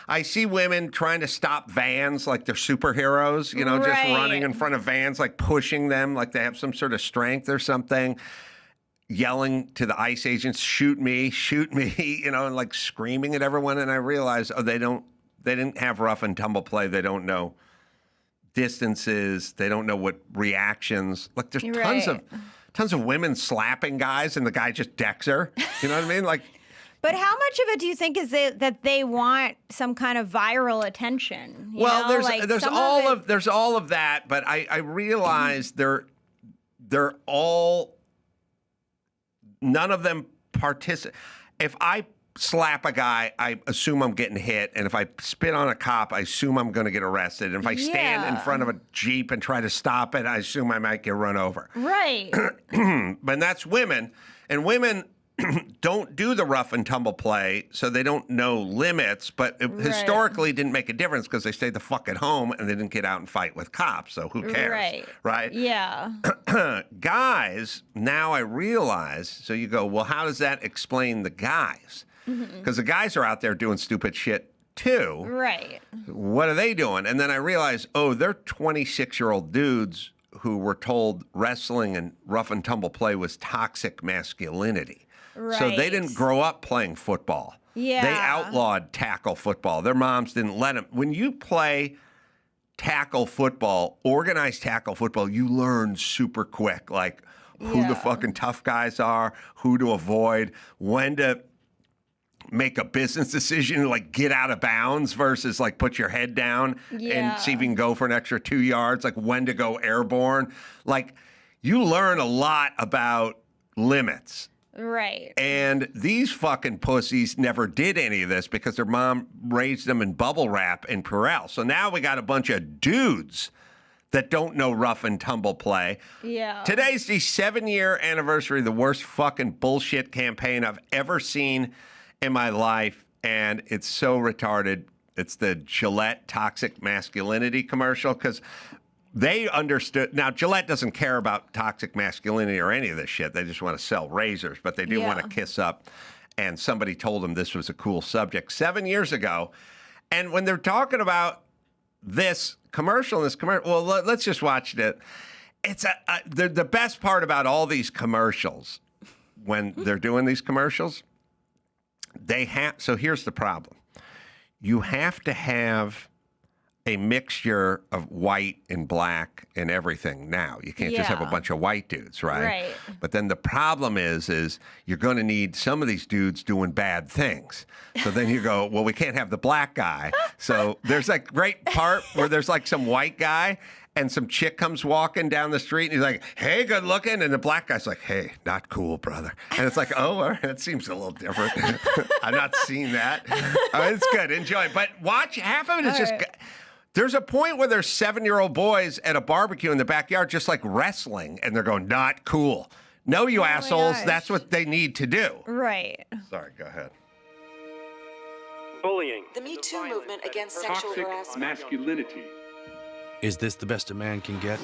I see women trying to stop vans like they're superheroes, just running in front of vans, like pushing them like they have some sort of strength or something, yelling to the ICE agents, shoot me, and like screaming at everyone. And I realized, they didn't have rough and tumble play. They don't know distances. They don't know what reactions. Like there's tons of women slapping guys, and the guy just decks her. You know what I mean? Like, but how much of it do you think is that they want some kind of viral attention? There's all of that, but I realize they're all, none of them participate. If I slap a guy, I assume I'm getting hit. And if I spit on a cop, I assume I'm going to get arrested. And if I stand in front of a Jeep and try to stop it, I assume I might get run over. Right. But that's women. And women don't do the rough and tumble play, so they don't know limits. But it historically didn't make a difference because they stayed the fuck at home and they didn't get out and fight with cops. So who cares? Right? Yeah. Guys, now I realize, so you go, well, how does that explain the guys? Because the guys are out there doing stupid shit too. Right. What are they doing? And then I realized, they're 26-year-old dudes who were told wrestling and rough and tumble play was toxic masculinity. Right. So they didn't grow up playing football. Yeah. They outlawed tackle football. Their moms didn't let them. When you play tackle football, organized tackle football, you learn super quick. Like, who the fucking tough guys are, who to avoid, when to make a business decision, like get out of bounds versus like put your head down and see if you can go for an extra 2 yards, like when to go airborne. Like you learn a lot about limits. Right. And these fucking pussies never did any of this because their mom raised them in bubble wrap in Purell. So now we got a bunch of dudes that don't know rough and tumble play. Yeah. Today's the 7-year anniversary of the worst fucking bullshit campaign I've ever seen in my life. And it's so retarded. It's the Gillette toxic masculinity commercial because they understood. Now, Gillette doesn't care about toxic masculinity or any of this shit. They just want to sell razors, but they do want to kiss up. And somebody told them this was a cool subject 7 years ago. And when they're talking about this commercial, well, let's just watch it. It's the best part about all these commercials when they're doing these commercials. So here's the problem. You have to have a mixture of white and black and everything now. You can't just have a bunch of white dudes, right? Right. But then the problem is you're going to need some of these dudes doing bad things. So then you go, well, we can't have the black guy. So there's like great part where there's like some white guy and some chick comes walking down the street and he's like, hey, good looking. And the black guy's like, hey, not cool, brother. And it's like, oh, all right, that seems a little different. I've not seen that. It's good. Enjoy. But watch, half of it is just... There's a point where there's 7-year-old boys at a barbecue in the backyard just like wrestling, and they're going, not cool. No, you assholes. That's what they need to do. Right. Sorry, go ahead. Bullying. The Me Too movement against sexual harassment. Masculinity. Is this the best a man can get?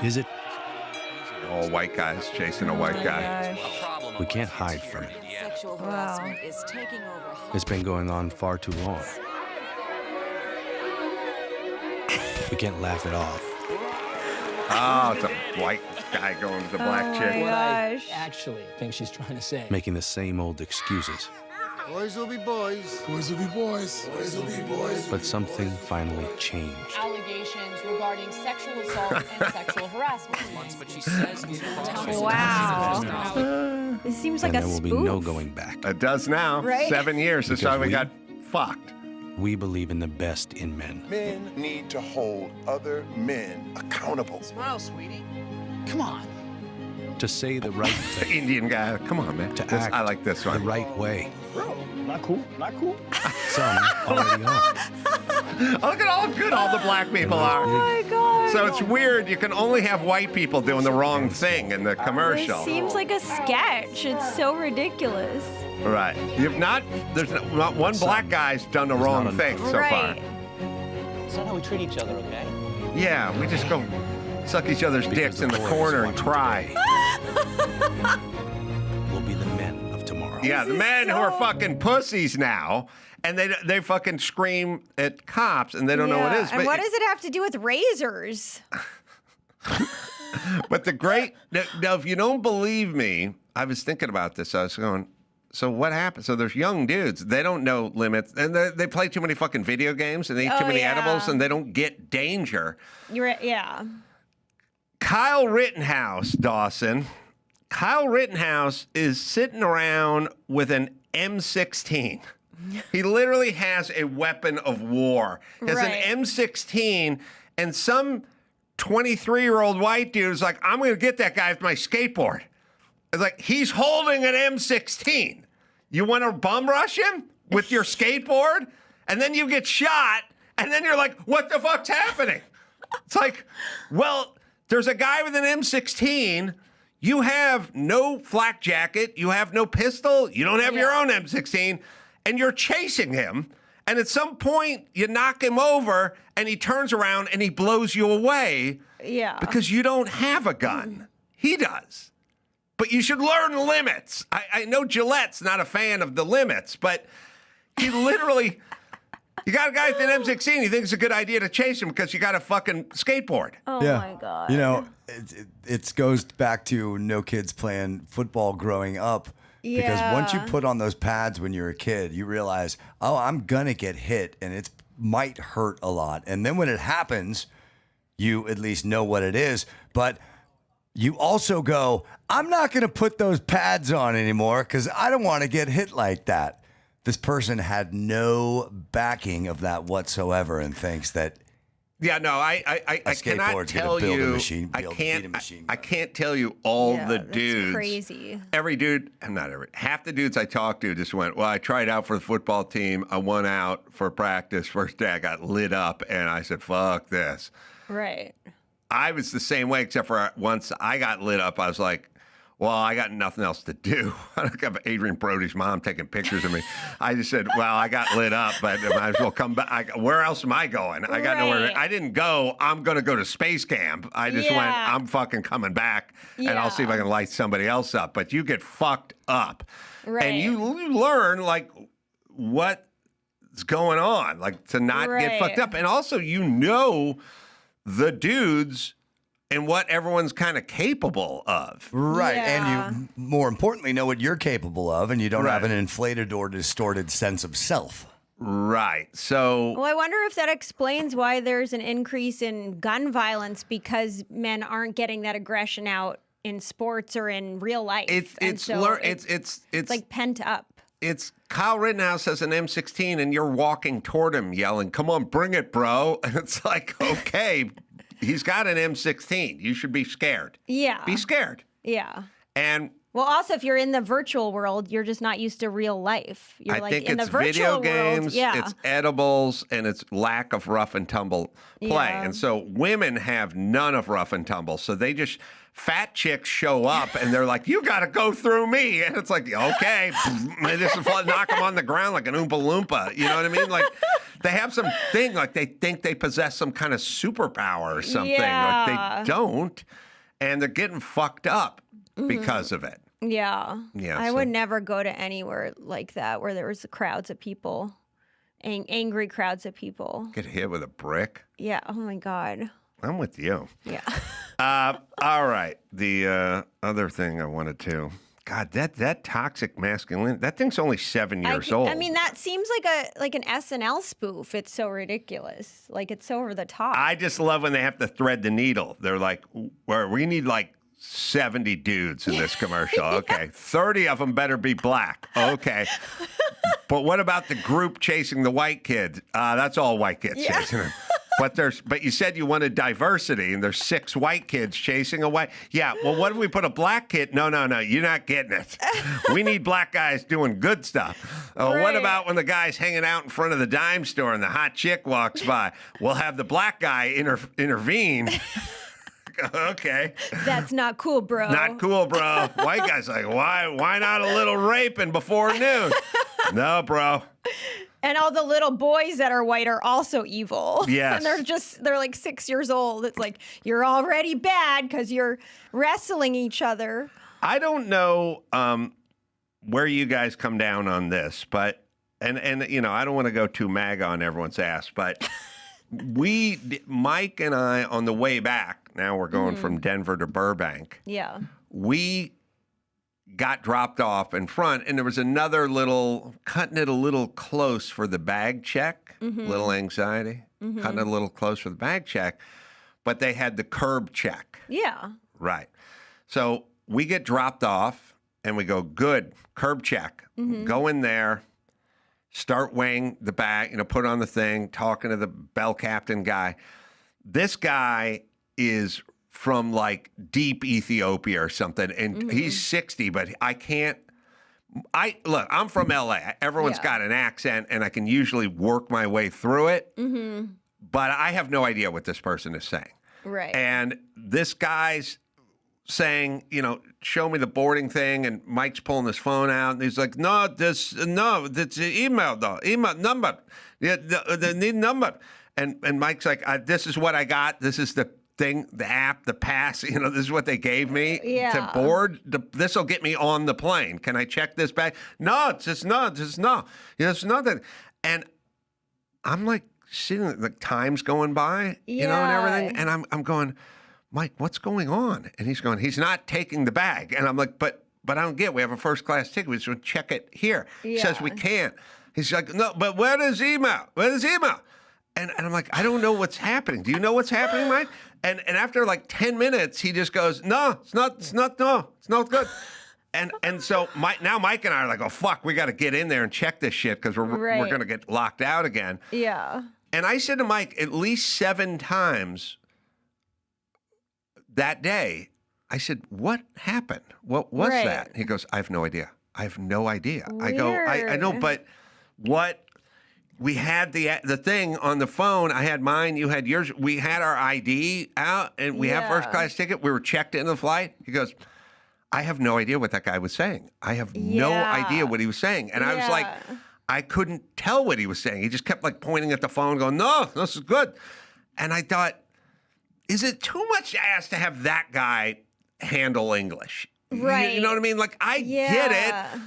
Is it? All white guys chasing a white guy. We can't hide from it. Sexual harassment is taking over. It's been going on far too long. We can't laugh it off. Oh, it's a white guy going to the black chick. What I actually think she's trying to say. Making the same old excuses. Boys will be boys. Boys will be boys. Boys will be boys. But something finally changed. Allegations regarding sexual assault and sexual harassment. But she says Wow. This seems like a there will spoof. be no going back. It does now. Right? 7 years. That's why we got fucked. We believe in the best in men. Men need to hold other men accountable. Smile, sweetie. Come on. To say the right The thing. Indian guy. Come on, man. I like this the one. right way. Bro, not cool. Not cool. Some already are. Look at how good all the black people are. Oh my God. So it's weird. You can only have white people doing the wrong thing in the commercial. It seems like a sketch. It's so ridiculous. Right. There's not one black guy's done the wrong thing so far. Right. It's not how we treat each other, okay? Yeah, we just go suck each other's dicks in the corner and cry. We'll be the men of tomorrow. Yeah, the men who are fucking pussies now, and they fucking scream at cops, and they don't know what it is. And what does it have to do with razors? But now, if you don't believe me, I was thinking about this. I was going, so what happened? So there's young dudes. They don't know limits, and they play too many fucking video games, and they eat too many edibles, and they don't get danger. Yeah. Kyle Rittenhouse, Dawson. Kyle Rittenhouse is sitting around with an M16. He literally has a weapon of war. He has an M16, and some 23-year-old white dude is like, I'm going to get that guy with my skateboard. It's like, he's holding an M16. You want to bum rush him with your skateboard? And then you get shot, and then you're like, what the fuck's happening? It's like, well, there's a guy with an M16. You have no flak jacket. You have no pistol. You don't have your own M16. And you're chasing him. And at some point, you knock him over, and he turns around, and he blows you away. Yeah. Because you don't have a gun. He does. But you should learn limits. I know Gillette's not a fan of the limits, but he literally... You got a guy with an M16. You think it's a good idea to chase him because you got a fucking skateboard. Oh, my God. You know, it goes back to no kids playing football growing up. Because once you put on those pads when you're a kid, you realize, oh, I'm going to get hit and it might hurt a lot. And then when it happens, you at least know what it is. But you also go, I'm not going to put those pads on anymore because I don't want to get hit like that. This person had no backing of that whatsoever and thinks that yeah, no, I cannot tell you. I can't tell you all the dudes. That's crazy. Every dude, not every, half the dudes I talked to just went, well, I tried out for the football team. I won out for practice. First day I got lit up and I said, fuck this. Right. I was the same way, except for once I got lit up, I was like, well, I got nothing else to do. I don't have Adrian Brody's mom taking pictures of me. I just said, well, I got lit up, but I might as well come back. Where else am I going? I got nowhere. I didn't go, I'm going to go to space camp. I just went, I'm fucking coming back, and I'll see if I can light somebody else up. But you get fucked up. Right. And you learn, like, what's going on, like, to not get fucked up. And also, you know the dudes and what everyone's kind of capable of. Right. Yeah. And you, more importantly, know what you're capable of, and you don't have an inflated or distorted sense of self. Right. So. Well, I wonder if that explains why there's an increase in gun violence because men aren't getting that aggression out in sports or in real life. It's like pent up. It's Kyle Rittenhouse has an M16 and you're walking toward him yelling, come on, bring it, bro. And it's like, okay, he's got an M16. You should be scared. Yeah. Be scared. Yeah. And well, also, if you're in the virtual world, you're just not used to real life. You're I think it's video games, it's edibles, and it's lack of rough and tumble play. Yeah. And so women have none of rough and tumble. So they just, fat chicks show up, and they're like, you got to go through me. And it's like, okay. They just knock them on the ground like an Oompa Loompa. You know what I mean? Like, they have some thing, like they think they possess some kind of superpower or something. Yeah. Like they don't, and they're getting fucked up because of it. Yeah. I would never go to anywhere like that where there was crowds of people, angry crowds of people. Get hit with a brick? Yeah. Oh, my God. I'm with you. Yeah. All right. The other thing I wanted to... God, that toxic masculinity, that thing's only 7 years old. I mean, that seems like an SNL spoof. It's so ridiculous. Like, it's so over the top. I just love when they have to thread the needle. They're like, we need like 70 dudes in this commercial. Okay. 30 of them better be black. Okay. But what about the group chasing the white kids? That's all white kids chasing them. But you said you wanted diversity, and there's 6 white kids chasing a white. Yeah, well, what if we put a black kid? No, you're not getting it. We need black guys doing good stuff. What about when the guy's hanging out in front of the dime store and the hot chick walks by? We'll have the black guy intervene. Okay. That's not cool, bro. Not cool, bro. White guy's like, why not a little raping before noon? No, bro. And all the little boys that are white are also evil. Yes. And they're like 6 years old. It's like, you're already bad because you're wrestling each other. I don't know where you guys come down on this, but, and you know, I don't want to go too MAGA on everyone's ass, but Mike and I, on the way back, now we're going from Denver to Burbank. Yeah. We got dropped off in front, and there was another cutting it a little close for the bag check, little anxiety, cutting it a little close for the bag check, but they had the curb check. Yeah. Right. So we get dropped off, and we go, good, curb check. Go in there, start weighing the bag, put on the thing, talking to the bell captain guy. This guy is from like deep Ethiopia or something, and he's 60, but look, I'm from LA. Everyone's got an accent, and I can usually work my way through it, but I have no idea what this person is saying. Right. And this guy's saying, show me the boarding thing, and Mike's pulling his phone out, and he's like, no, that's email, though, email number, the need number. And Mike's like, this is what I got. This is the thing, the app, the pass, this is what they gave me to board. This will get me on the plane. Can I check this bag? No, it's not. It's nothing. And I'm like seeing the time's going by, and everything. And I'm going, Mike, what's going on? And he's going, he's not taking the bag. And I'm like, but I don't get it. We have a first class ticket. We should check it here. He says we can't. He's like, no, but where is email? Where is email? And I'm like, I don't know what's happening. Do you know what's happening, Mike? And after like 10 minutes, he just goes, no, it's not good. And so Mike and I are like, oh, fuck, we got to get in there and check this shit because we're going to get locked out again. Yeah. And I said to Mike at least 7 times that day, I said, what happened? What was that? He goes, I have no idea. I have no idea. Weird. I go, I know, but what? We had the thing on the phone. I had mine. You had yours. We had our ID out, and we have first class ticket. We were checked in the flight. He goes, I have no idea what that guy was saying. I have no idea what he was saying. And I was like, I couldn't tell what he was saying. He just kept like pointing at the phone going, no, this is good. And I thought, is it too much to ask to have that guy handle English? Right. You know what I mean? Like, I get it.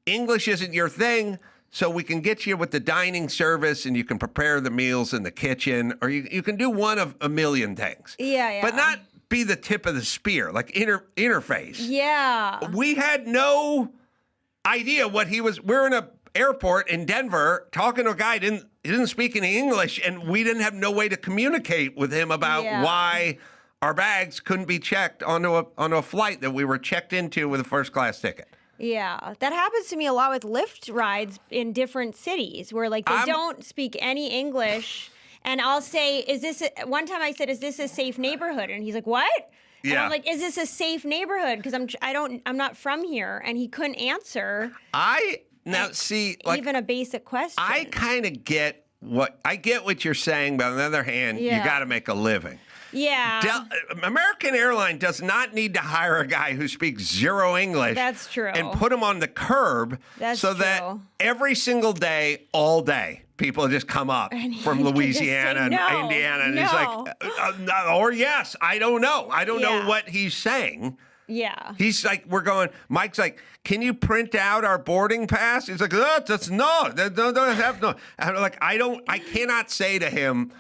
English isn't your thing. So we can get you with the dining service and you can prepare the meals in the kitchen, or you can do one of a million things. Yeah. But not be the tip of the spear, like interface. Yeah. We had no idea what he was. We're in an airport in Denver talking to a guy he didn't speak any English, and we didn't have no way to communicate with him about why our bags couldn't be checked onto a flight that we were checked into with a first class ticket. Yeah, that happens to me a lot with Lyft rides in different cities where like they don't speak any English, and I'll say, one time I said, is this a safe neighborhood? And he's like, what? And I'm like, is this a safe neighborhood? Because I'm not from here, and he couldn't answer. Even a basic question. I kind of get what you're saying, but on the other hand, you got to make a living. Yeah. American Airlines does not need to hire a guy who speaks zero English. That's true. And put him on the curb that every single day, all day, people just come up from Louisiana and Indiana. And he's like, or yes, I don't know. I don't know what he's saying. Yeah. He's like, Mike's like, can you print out our boarding pass? He's like, that's no. Don't have no. I'm like, I cannot say to him,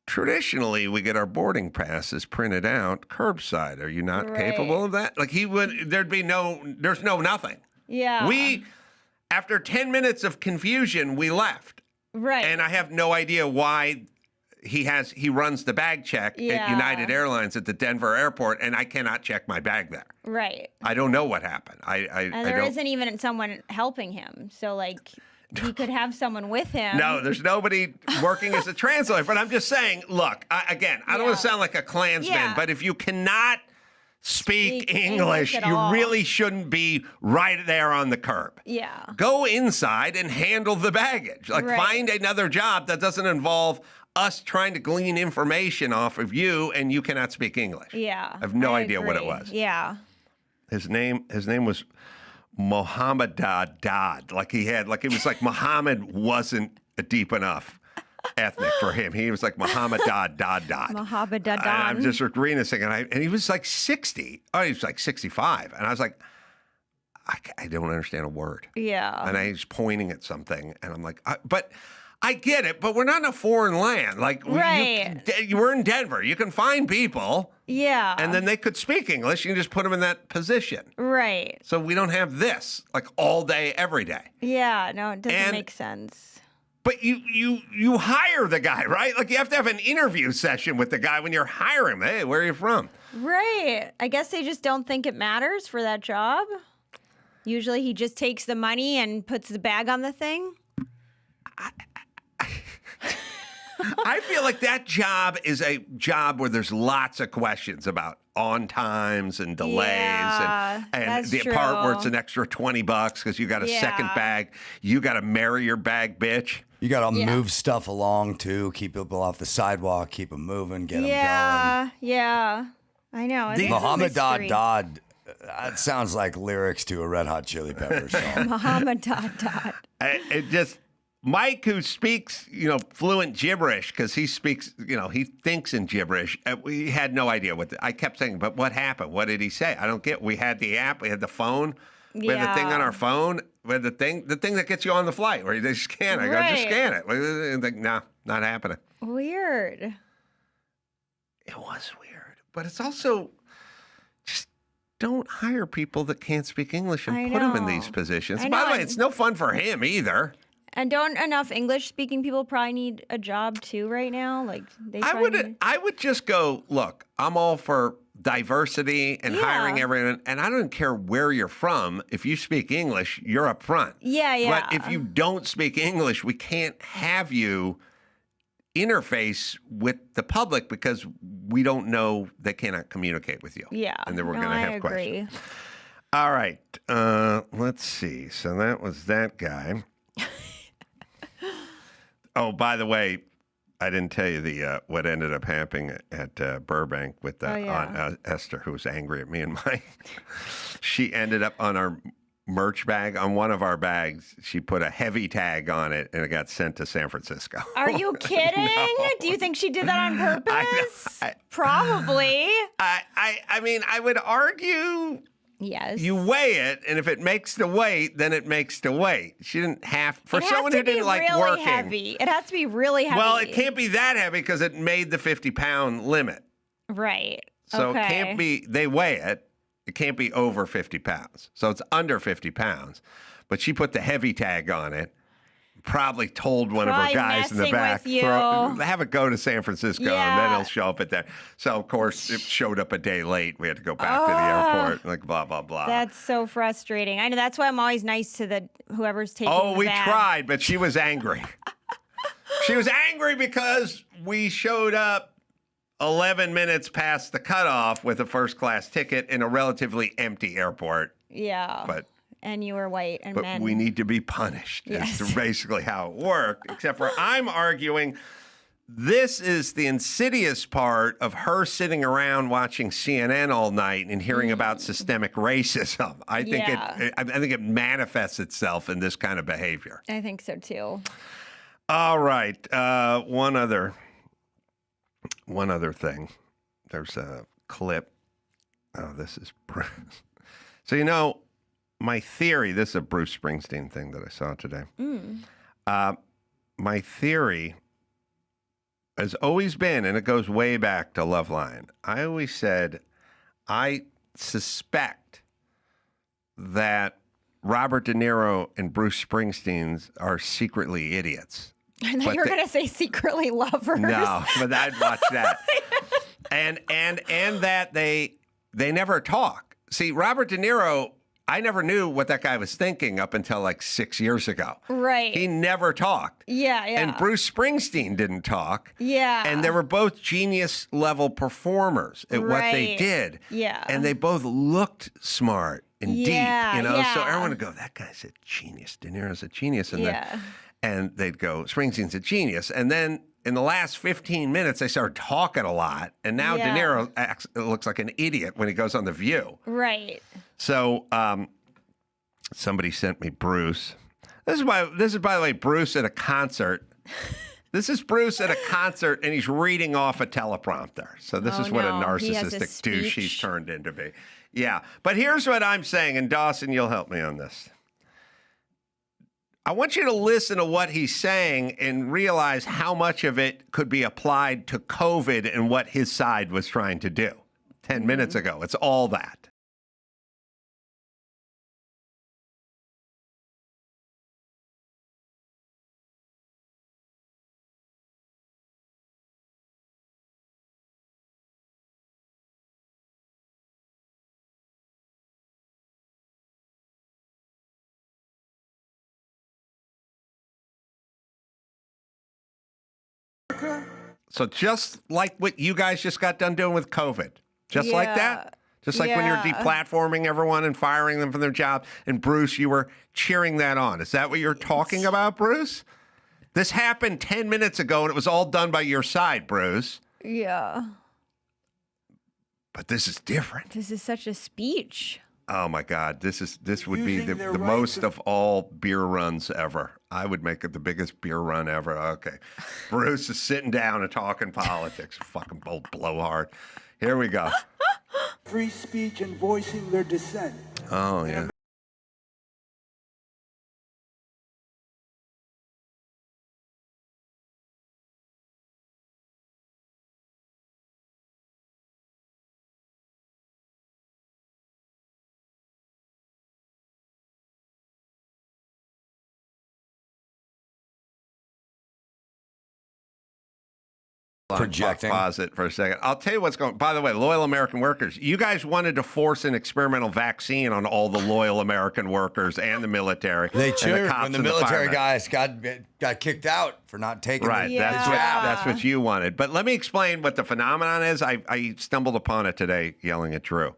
traditionally, we get our boarding passes printed out curbside. Are you not capable of that? Like there's nothing. Yeah. After 10 minutes of confusion, we left. Right. And I have no idea why he runs the bag check at United Airlines at the Denver airport, and I cannot check my bag there. Right. I don't know what happened. And there isn't even someone helping him. So like, he could have someone with him. No, there's nobody working as a translator. But I'm just saying, look, I don't want to sound like a Klansman, but if you cannot speak English, you really shouldn't be right there on the curb. Yeah. Go inside and handle the baggage. Like, find another job that doesn't involve us trying to glean information off of you, and you cannot speak English. Yeah. I have no idea what it was. Yeah. His name was Mohammed Dad. It was like Muhammad wasn't a deep enough ethnic for him. He was like Muhammad Dad. Muhammad Dad. I'm just reading this thing, and he was like 60. Oh, he was like 65. And I was like, I don't understand a word. Yeah. And I was pointing at something, and I'm like, but I get it, but we're not in a foreign land. Like, we're in Denver. You can find people. Yeah. And then they could speak English. You can just put them in that position. Right. So we don't have this, like, all day, every day. Yeah, no, it doesn't make sense. But you hire the guy, right? Like, you have to have an interview session with the guy when you're hiring him. Hey, where are you from? Right. I guess they just don't think it matters for that job. Usually he just takes the money and puts the bag on the thing. I feel like that job is a job where there's lots of questions about on times and delays and the part where it's an extra $20 because you got a second bag. You got to marry your bag, bitch. You got to move stuff along too, keep people off the sidewalk, keep them moving, get them going. Yeah, I know. Muhammad Dad. That sounds like lyrics to a Red Hot Chili Peppers song. Muhammad Dad. It just. Mike, who speaks, fluent gibberish, because he speaks, he thinks in gibberish. We had no idea I kept saying, but what happened? What did he say? I don't get. We had the app, we had the phone, we had the thing on our phone, we had the thing that gets you on the flight where you just scan it. I go, just scan it. And like, no, not happening. Weird. It was weird, but it's also just don't hire people that can't speak English and put them in these positions. By the way, it's no fun for him either. And don't enough English-speaking people probably need a job too right now? Like I would just go, look, I'm all for diversity and hiring everyone, and I don't care where you're from. If you speak English, you're up front. Yeah. But if you don't speak English, we can't have you interface with the public because we don't know, they cannot communicate with you. Yeah. And then we're going to have questions. All right. Let's see. So that was that guy. Oh, by the way, I didn't tell you the what ended up happening at Burbank with Aunt Esther, who was angry at me and Mike. She ended up on our merch bag. On one of our bags, she put a heavy tag on it, and it got sent to San Francisco. Are you kidding? No. Do you think she did that on purpose? Probably. I mean, I would argue. Yes. You weigh it, and if it makes the weight, then it makes the weight. She didn't have for someone who didn't like working. Heavy. It has to be really heavy. Well, it can't be that heavy because it made the 50-pound limit. Right. So it can't be. They weigh it. It can't be over 50 pounds. So it's under 50 pounds. But she put the heavy tag on it. Probably told one of her guys in the back, have it go to San Francisco, and then it'll show up at that. So, of course, it showed up a day late. We had to go back to the airport, like blah, blah, blah. That's so frustrating. I know. That's why I'm always nice to whoever's taking the we bag. tried, but she was angry. She was angry because we showed up 11 minutes past the cutoff with a first-class ticket in a relatively empty airport. Yeah. And you were white and but men. We need to be punished. Yes. Is basically how it worked, except for I'm arguing this is the insidious part of her sitting around watching CNN all night and hearing about systemic racism. I think I think it manifests itself in this kind of behavior. I think so, too. All right. One other thing. There's a clip. Oh, this is Bruce. So, my theory, this is a Bruce Springsteen thing that I saw today. My theory has always been, and it goes way back to Loveline, I always said, I suspect that Robert De Niro and Bruce Springsteen are secretly idiots. I thought you were going to say secretly lovers. No, but I'd watch that. and that they never talk. See, Robert De Niro, I never knew what that guy was thinking up until like 6 years ago. Right. He never talked. Yeah. And Bruce Springsteen didn't talk. Yeah. And they were both genius level performers at what they did. Yeah. And they both looked smart and deep, Yeah. So everyone would go, that guy's a genius. De Niro's a genius. And they'd go, Springsteen's a genius. And then in the last 15 minutes, they started talking a lot. And now De Niro looks like an idiot when he goes on The View. Right. So somebody sent me Bruce. This is by the way, Bruce at a concert. This is Bruce at a concert, and he's reading off a teleprompter. So this is what a narcissistic douche he's turned into be. Yeah. But here's what I'm saying, and Dawson, you'll help me on this. I want you to listen to what he's saying and realize how much of it could be applied to COVID and what his side was trying to do 10 minutes ago. It's all that. So just like what you guys just got done doing with COVID, just like that, just like when you're deplatforming everyone and firing them from their jobs. And Bruce, you were cheering that on. Is that what you're talking about, Bruce? This happened 10 minutes ago, and it was all done by your side, Bruce. Yeah. But this is different. This is such a speech. Oh my God, this would be the most of all beer runs ever. I would make it the biggest beer run ever. Okay, Bruce is sitting down and talking politics. Fucking old blowhard. Here we go. Free speech and voicing their dissent. Oh yeah. projecting. Pause it for a second. I'll tell you what's going. By the way, loyal American workers, you guys wanted to force an experimental vaccine on all the loyal American workers and the military. They cheered the when the military guys got kicked out for not taking right. the That's what you wanted. But let me explain what the phenomenon is. I stumbled upon it today, yelling at Drew.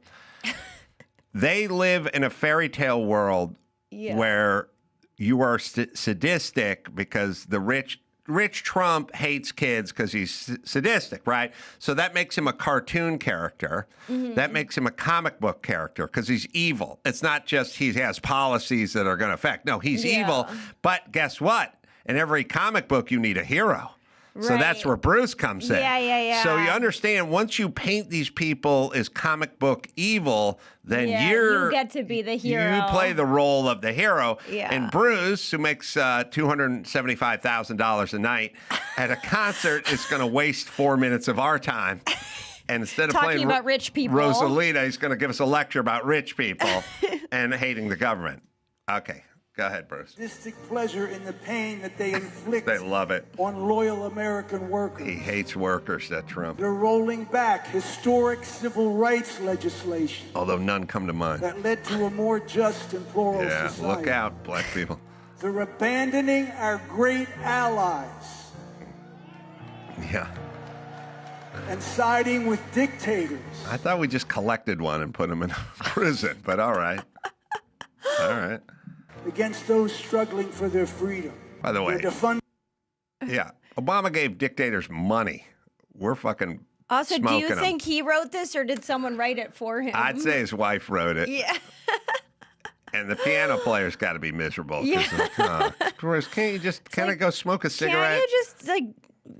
They live in a fairy tale world where you are sadistic because the rich Trump hates kids because he's sadistic, right? So that makes him a cartoon character. Mm-hmm. That makes him a comic book character because he's evil. It's not just he has policies that are going to affect. No, he's evil. But guess what? In every comic book, you need a hero. Right. So that's where Bruce comes in. Yeah. So you understand, once you paint these people as comic book evil, then you get to be the hero. You play the role of the hero. Yeah. And Bruce, who makes $275,000 a night at a concert, is going to waste 4 minutes of our time. And instead of talking about rich people, Rosalita, he's going to give us a lecture about rich people and hating the government. Okay. Go ahead, Bruce. Sadistic pleasure in the pain that they inflict. They love it. On loyal American workers. He hates workers, that Trump. They're rolling back historic civil rights legislation. Although none come to mind. That led to a more just and plural society. Yeah, look out, black people. They're abandoning our great allies. Yeah. And siding with dictators. I thought we just collected one and put him in prison, but all right. All right. Against those struggling for their freedom. By the way, Obama gave dictators money. We're fucking also, do you think them. he wrote this or did someone write it for him? I'd say his wife wrote it. Yeah. And the piano player's got to be miserable. Yeah. Bruce, can't you just kind of go smoke a cigarette? Can't you just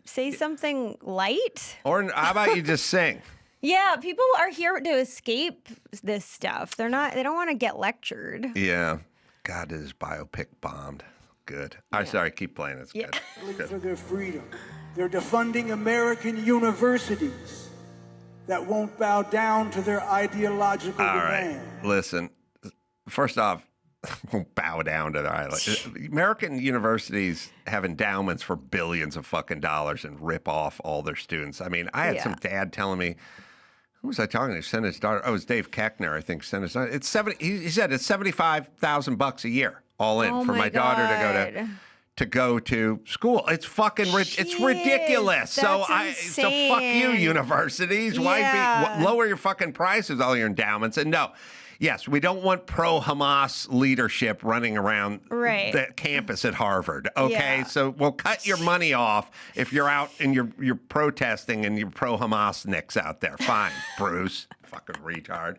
say something light? Or how about you just sing? Yeah, people are here to escape this stuff. They don't want to get lectured. Yeah. God, his biopic bombed. Good. I'm sorry, keep playing. It's good. For their freedom. They're defunding American universities that won't bow down to their ideological demands. Right. Listen, first off, won't bow down to their ideology. American universities have endowments for billions of fucking dollars and rip off all their students. I mean, I had some dad telling me, who was I talking to? Sent his daughter. Oh, it was Dave Keckner, I think. Sent his daughter. It's he said it's $75,000 a year, all in, for my daughter to go to school. It's fucking it's ridiculous. So fuck you, universities. Why lower your fucking prices, all your endowments? And no. Yes, we don't want pro-Hamas leadership running around the campus at Harvard. Okay, so we'll cut your money off if you're out and you're protesting and you're pro-Hamas nicks out there. Fine, Bruce, fucking retard.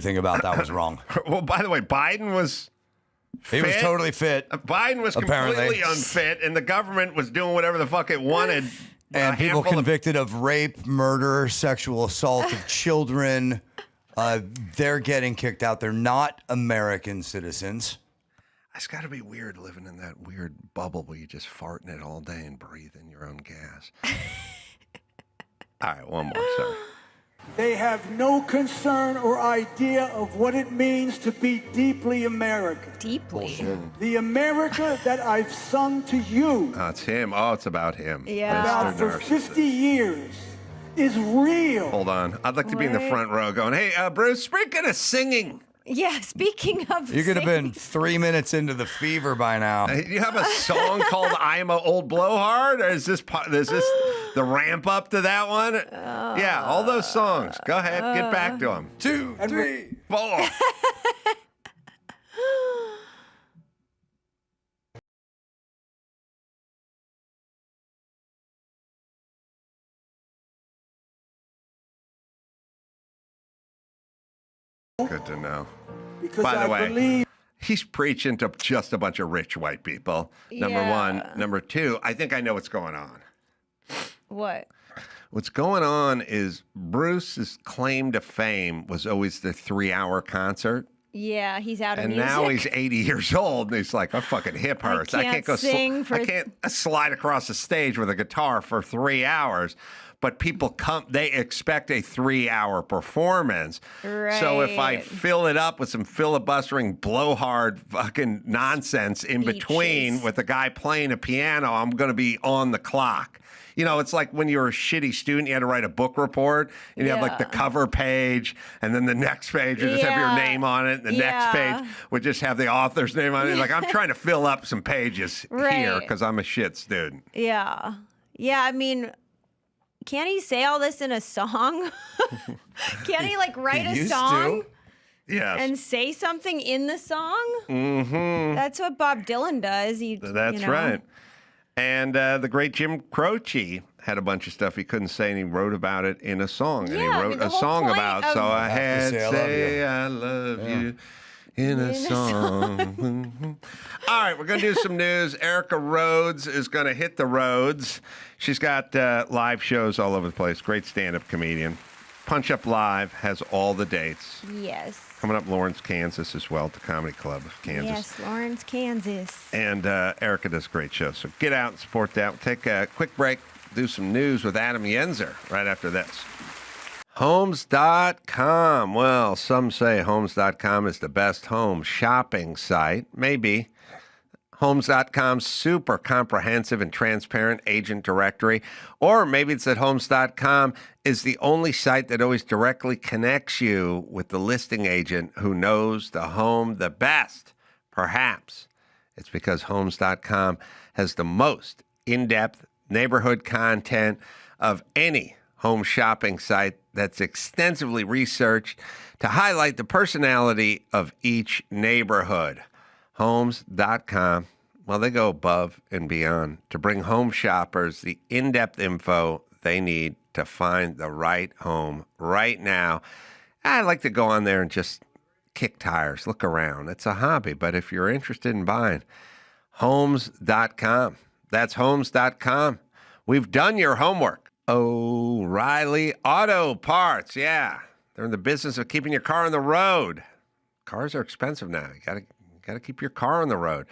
Thing about that was wrong. Well, by the way, Biden was fit. He was totally fit. Biden was completely unfit, and the government was doing whatever the fuck it wanted. And people convicted of rape, murder, sexual assault of children, they're getting kicked out. They're not American citizens. It's got to be weird living in that weird bubble where you just fart in it all day and breathe in your own gas. All right, one more, sorry. They have no concern or idea of what it means to be deeply American. Deeply? The America that I've sung to you. Oh, it's him. Oh, it's about him. Yeah. About for 50 years is real. Hold on. I'd like to be in the front row going, hey, Bruce, speaking of singing. Yeah, speaking of you could have been 3 minutes into the fever by now. You have a song called I'm a Old Blowhard? Or is this the ramp up to that one? Yeah, all those songs. Go ahead, get back to them. 2, 3, 4. Good to know. Because By the I way, believe he's preaching to just a bunch of rich white people. Number one. Number two, I think I know what's going on. What? What's going on is Bruce's claim to fame was always the 3-hour concert. Yeah, he's out of and music. And now he's 80 years old, and he's like, "I fucking hip hurts. I can't slide across the stage with a guitar for 3 hours." But people they expect a 3-hour performance. Right. So if I fill it up with some filibustering, blowhard fucking nonsense in between with a guy playing a piano, I'm going to be on the clock. You know, it's like when you were a shitty student, you had to write a book report, and you have like the cover page, and then the next page would just have your name on it, and the next page would just have the author's name on it. Like, I'm trying to fill up some pages here because I'm a shit student. Yeah. Yeah, I mean, can't he say all this in a song? Can't he, like, write a song? Yes. And say something in the song? Mm-hmm. That's what Bob Dylan does. That's right. And the great Jim Croce had a bunch of stuff he couldn't say, and he wrote about it in a song. And he wrote a song about, so I had to say I love you in a song. All right, we're going to do some news. Erica Rhodes is going to hit the roads. She's got live shows all over the place. Great stand-up comedian. Punch Up Live has all the dates. Yes. Coming up Lawrence, Kansas as well, at the Comedy Club of Kansas. Yes, Lawrence, Kansas. And Erica does a great show. So get out and support that. We'll take a quick break, do some news with Adam Yenzer right after this. Homes.com. Well, some say Homes.com is the best home shopping site. Maybe. Homes.com's super comprehensive and transparent agent directory. Or maybe it's that Homes.com is the only site that always directly connects you with the listing agent who knows the home the best. Perhaps it's because Homes.com has the most in-depth neighborhood content of any home shopping site that's extensively researched to highlight the personality of each neighborhood. Homes.com, well, they go above and beyond to bring home shoppers the in-depth info they need to find the right home right now. I like to go on there and just kick tires, look around. It's a hobby, but if you're interested in buying, Homes.com. That's Homes.com. We've done your homework. O'Reilly Auto Parts, yeah. They're in the business of keeping your car on the road. Cars are expensive now. You got to keep your car on the road.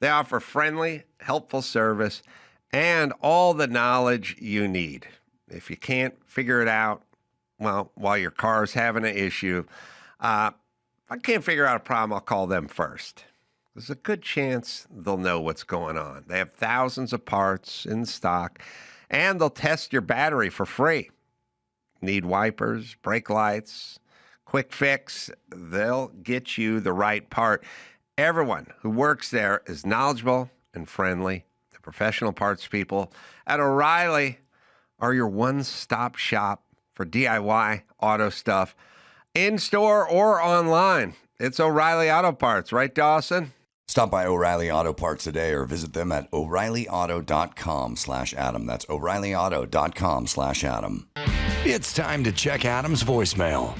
They offer friendly, helpful service and all the knowledge you need. If you can't figure it out, well, while your car's having an issue, if I can't figure out a problem, I'll call them first. There's a good chance they'll know what's going on. They have thousands of parts in stock, and they'll test your battery for free. Need wipers, brake lights, quick fix, they'll get you the right part. Everyone who works there is knowledgeable and friendly. The professional parts people at O'Reilly are your one-stop shop for DIY auto stuff, in-store or online. It's O'Reilly Auto Parts, right, Dawson? Stop by O'Reilly Auto Parts today or visit them at O'ReillyAuto.com/Adam. That's O'ReillyAuto.com/Adam. It's time to check Adam's voicemail.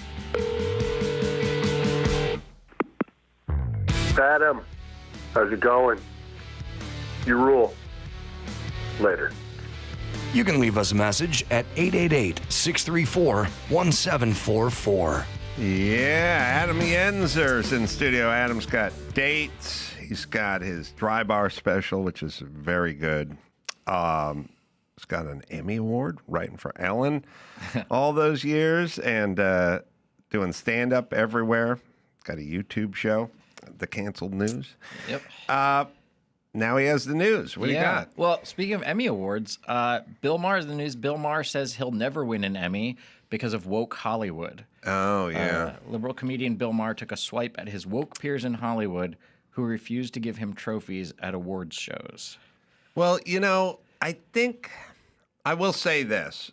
Adam, how's it going? You rule. Later. You can leave us a message at 888-634-1744. Yeah, Adam Yenzer's in studio. Adam's got dates. He's got his dry bar special, which is very good. He's got an Emmy Award writing for Ellen all those years and doing stand-up everywhere. Got a YouTube show, The Canceled News. Yep. Now he has the news. What do you got? Well, speaking of Emmy Awards, Bill Maher is the news. Bill Maher says he'll never win an Emmy because of woke Hollywood. Oh, yeah. Liberal comedian Bill Maher took a swipe at his woke peers in Hollywood who refused to give him trophies at awards shows. Well, you know, I think I will say this.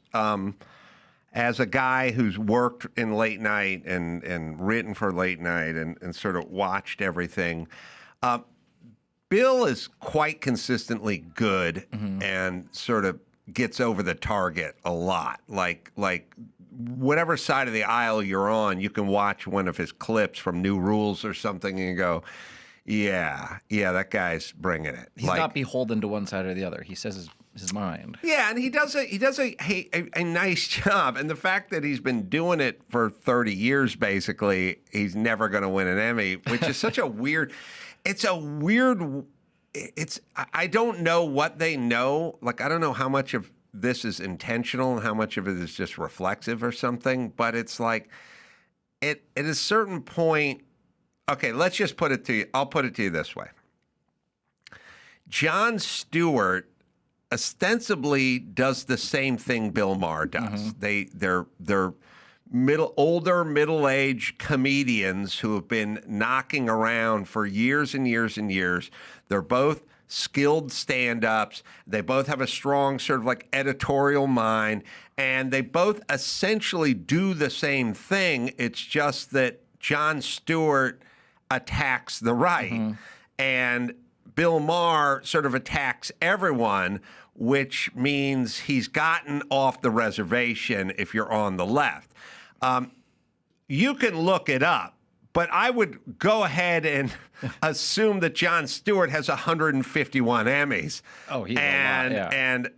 As a guy who's worked in late night and written for late night and sort of watched everything, Bill is quite consistently good and sort of gets over the target a lot. Like whatever side of the aisle you're on, you can watch one of his clips from New Rules or something and you go, yeah, that guy's bringing it. He's not beholden to one side or the other. He says his mind. Yeah, and he does a nice job. And the fact that he's been doing it for 30 years, basically, he's never going to win an Emmy, which is such a weird. I don't know what they know. Like, I don't know how much of this is intentional and how much of it is just reflexive or something. But it's like, at a certain point, okay, let's just put it to you. I'll put it to you this way. Jon Stewart ostensibly does the same thing Bill Maher does. They're older, middle-aged comedians who have been knocking around for years and years and years. They're both skilled stand-ups. They both have a strong sort of like editorial mind, and they both essentially do the same thing. It's just that Jon Stewart attacks the right, and Bill Maher sort of attacks everyone, which means he's gotten off the reservation if you're on the left. You can look it up, but I would go ahead and assume that Jon Stewart has 151 Emmys. Oh, he's a lot, and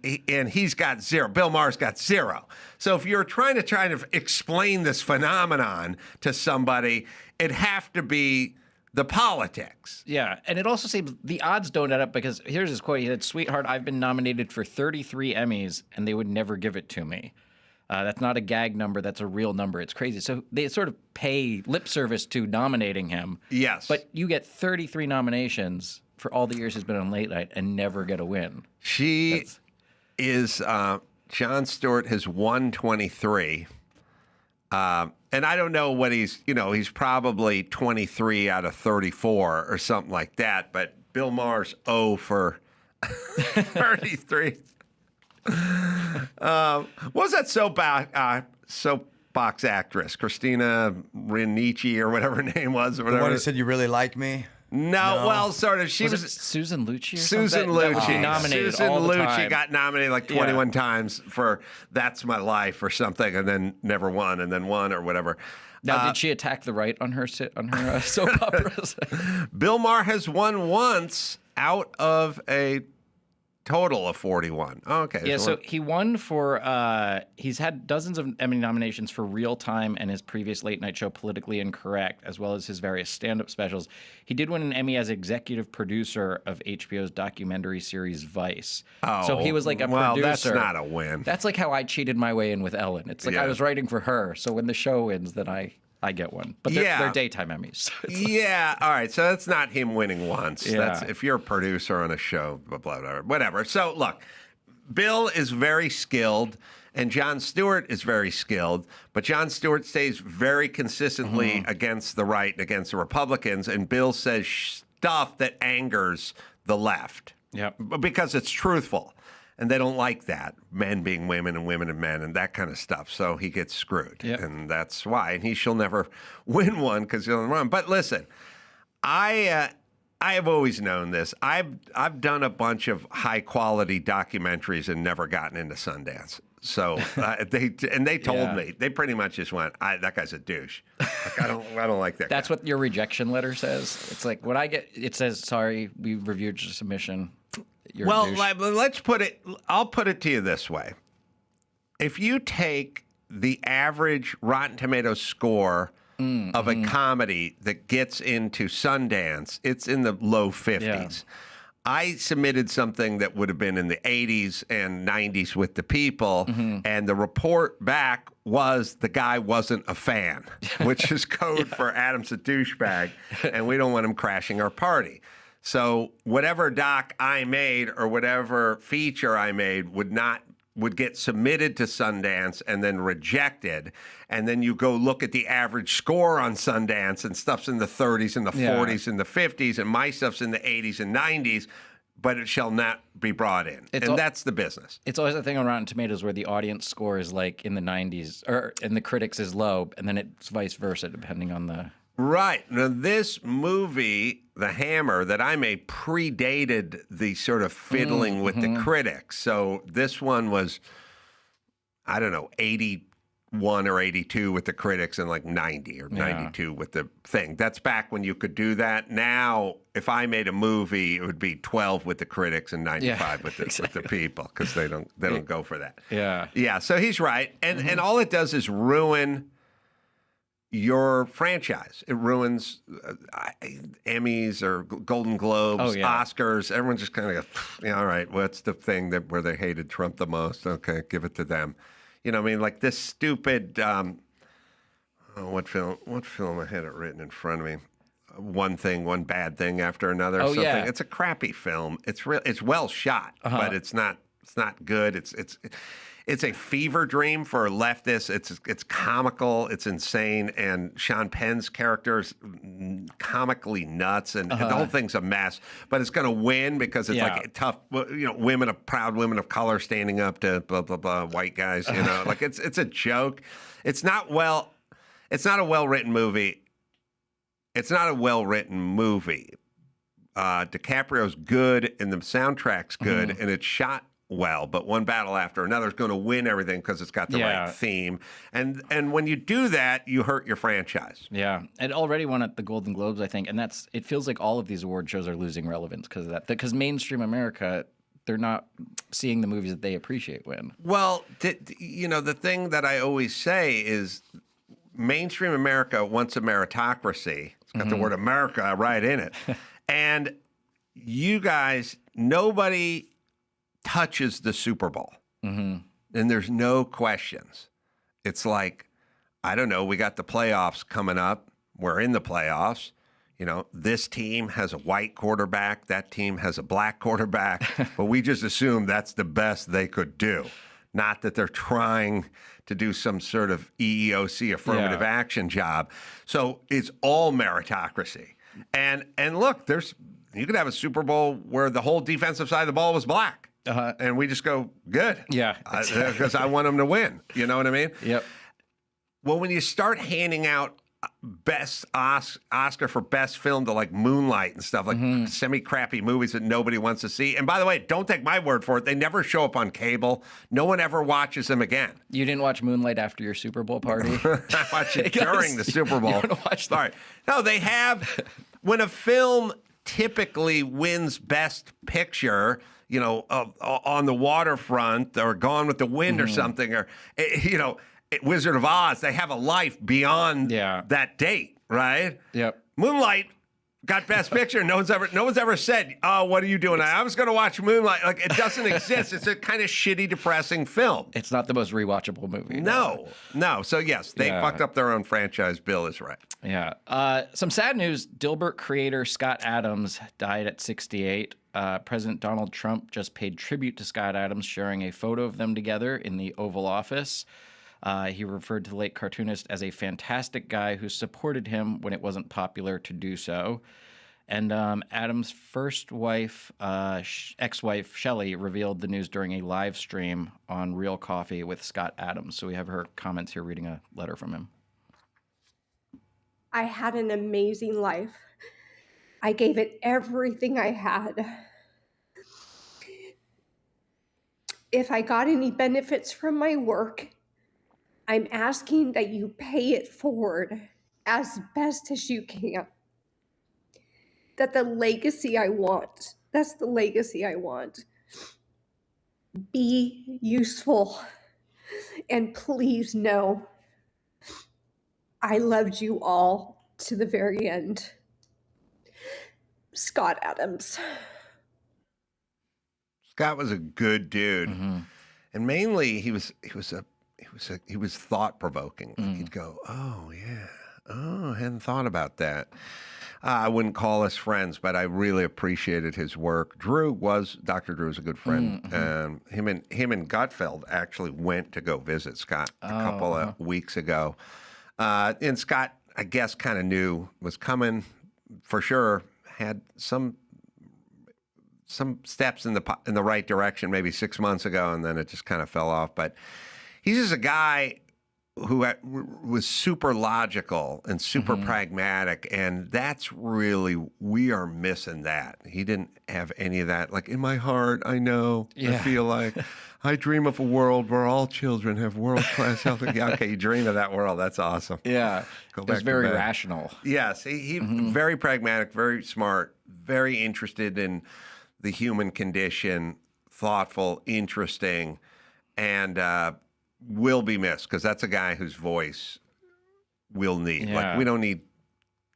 he's got 0. Bill Maher's got 0. So if you're trying to explain this phenomenon to somebody, it'd have to be the politics. Yeah, and it also seems the odds don't add up because here's his quote. He said, "Sweetheart, I've been nominated for 33 Emmys, and they would never give it to me. That's not a gag number. That's a real number. It's crazy." So they sort of pay lip service to nominating him. Yes. But you get 33 nominations for all the years he's been on Late Night and never get a win. Jon Stewart has won 23. And I don't know what he's probably 23 out of 34 or something like that. But Bill Maher's 0 for 33. What was that soapbox actress, Christina Ricci or whatever her name was? Or whatever. The one who said, "You really like me"? No, well, sort of. She was Susan Lucci. Susan Lucci. Nominated Susan all the Lucci time. got nominated like 21 times for "That's My Life" or something, and then never won, and then won or whatever. Now, did she attack the right on her soap operas? Bill Maher has won once out of a total of 41. Oh, okay. Yeah, so he won for, he's had dozens of Emmy nominations for Real Time and his previous late night show Politically Incorrect, as well as his various stand-up specials. He did win an Emmy as executive producer of HBO's documentary series Vice. Oh, so he was like a producer. Well, that's not a win. That's like how I cheated my way in with Ellen. It's like I was writing for her, so when the show wins, then I get one. But they're daytime Emmys. Yeah, all right. So that's not him winning once. Yeah. That's if you're a producer on a show, blah, blah, blah, whatever. So look, Bill is very skilled and Jon Stewart is very skilled, but Jon Stewart stays very consistently against the right and against the Republicans, and Bill says stuff that angers the left. Yep. Because it's truthful. And they don't like that, men being women and women and men and that kind of stuff. So he gets screwed. Yep. And that's why. And shall never win one because he'll run. But listen, I have always known this. I've done a bunch of high-quality documentaries and never gotten into Sundance. So they told me. They pretty much just went, that guy's a douche. Like, I don't like that That's guy. what your rejection letter says? It's like, when I get, it says, "Sorry, we reviewed your submission." Let's put it. I'll put it to you this way: if you take the average Rotten Tomatoes score of a comedy that gets into Sundance, it's in the low 50s. Yeah. I submitted something that would have been in the 80s and 90s with the people, and the report back was the guy wasn't a fan, which is code for Adam's a douchebag, and we don't want him crashing our party. So whatever doc I made or whatever feature I made would get submitted to Sundance and then rejected. And then you go look at the average score on Sundance and stuff's in the 30s and the 40s and the 50s, and my stuff's in the 80s and 90s, but it shall not be brought in. That's the business. It's always a thing on Rotten Tomatoes where the audience score is like in the 90s and the critics is low, and then it's vice versa depending on the... Right. Now, this movie, The Hammer, that I made predated the sort of fiddling with the critics. So this one was, I don't know, 80 81 or 82 with the critics and like 90 or 92 with the thing. That's back when you could do that. Now, if I made a movie, it would be 12 with the critics and 95 with the people, because they don't go for that. Yeah. Yeah. So he's right, and all it does is ruin your franchise. It ruins Emmys or Golden Globes, Oscars. Everyone just kind of goes, yeah, all right, what's the thing where they hated Trump the most? Okay, give it to them. You know what I mean? Like this stupid, what film? I had it written in front of me. One thing, one bad thing after another. Oh, yeah. It's a crappy film. It's well shot, but it's not good. It's a fever dream for leftists. It's comical. It's insane. And Sean Penn's character's comically nuts, and the whole thing's a mess. But it's going to win because it's like tough, proud women of color standing up to blah blah blah white guys. You know, like it's a joke. It's not a well-written movie. It's not a well-written movie. DiCaprio's good, and the soundtrack's good, and it's shot well, but one battle after another is going to win everything because it's got the right theme. And when you do that, you hurt your franchise. Yeah. It already won at the Golden Globes, I think. And it feels like all of these award shows are losing relevance because of that. Because mainstream America, they're not seeing the movies that they appreciate win. Well, the thing that I always say is mainstream America wants a meritocracy. It's got the word America right in it. And you guys, nobody touches the Super Bowl. And there's no questions. It's like, I don't know, we got the playoffs coming up. We're in the playoffs. You know, this team has a white quarterback. That team has a black quarterback. But we just assume that's the best they could do. Not that they're trying to do some sort of EEOC affirmative action job. So it's all meritocracy. And look, you could have a Super Bowl where the whole defensive side of the ball was black. And we just go, good. Yeah. Because I want them to win. You know what I mean? Yep. Well, when you start handing out best Oscar for best film to like Moonlight and stuff, like semi-crappy movies that nobody wants to see. And by the way, don't take my word for it. They never show up on cable. No one ever watches them again. You didn't watch Moonlight after your Super Bowl party? I watched it during the Super Bowl. You don't watch Sorry. No, they have. When a film typically wins Best Picture, you know, on the waterfront or Gone with the Wind or something, or, you know, Wizard of Oz, they have a life beyond that date, right? Yep. Moonlight got Best Picture. No one's ever said, "Oh, what are you doing?" I was going to watch Moonlight. Like, it doesn't exist. It's a kind of shitty, depressing film. It's not the most rewatchable movie. No. So yes, they fucked up their own franchise. Bill is right. Yeah. Some sad news. Dilbert creator Scott Adams died at 68. President Donald Trump just paid tribute to Scott Adams, sharing a photo of them together in the Oval Office. He referred to the late cartoonist as a fantastic guy who supported him when it wasn't popular to do so. And Adams' first wife, ex-wife, Shelley, revealed the news during a live stream on Real Coffee with Scott Adams. So we have her comments here reading a letter from him. I had an amazing life. I gave it everything I had. If I got any benefits from my work, I'm asking that you pay it forward as best as you can. That's the legacy I want. Be useful. And please know, I loved you all to the very end. Scott Adams. Scott was a good dude. And mainly he was thought provoking. Like he'd go, "Oh yeah, I hadn't thought about that." I wouldn't call us friends, but I really appreciated his work. Dr. Drew was a good friend. Him and Gutfeld actually went to go visit Scott a couple of weeks ago. And Scott, I guess, kind of knew was coming for sure. Had some steps in the right direction maybe 6 months ago, and then it just kind of fell off. But he's just a guy who was super logical and super pragmatic, and that's really, we are missing that. He didn't have any of that. Like, in my heart, I know, I feel like, I dream of a world where all children have world-class health. Okay, you dream of that world. That's awesome. Yeah. Go it back was very rational. Yes, he very pragmatic, very smart, very interested in the human condition, thoughtful, interesting, and will be missed, because that's a guy whose voice we'll need. Yeah. Like, we don't need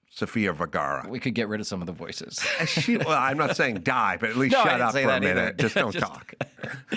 Sofia Vergara. We could get rid of some of the voices. Well, I'm not saying die, but at least shut up for a minute. Either. Just don't talk.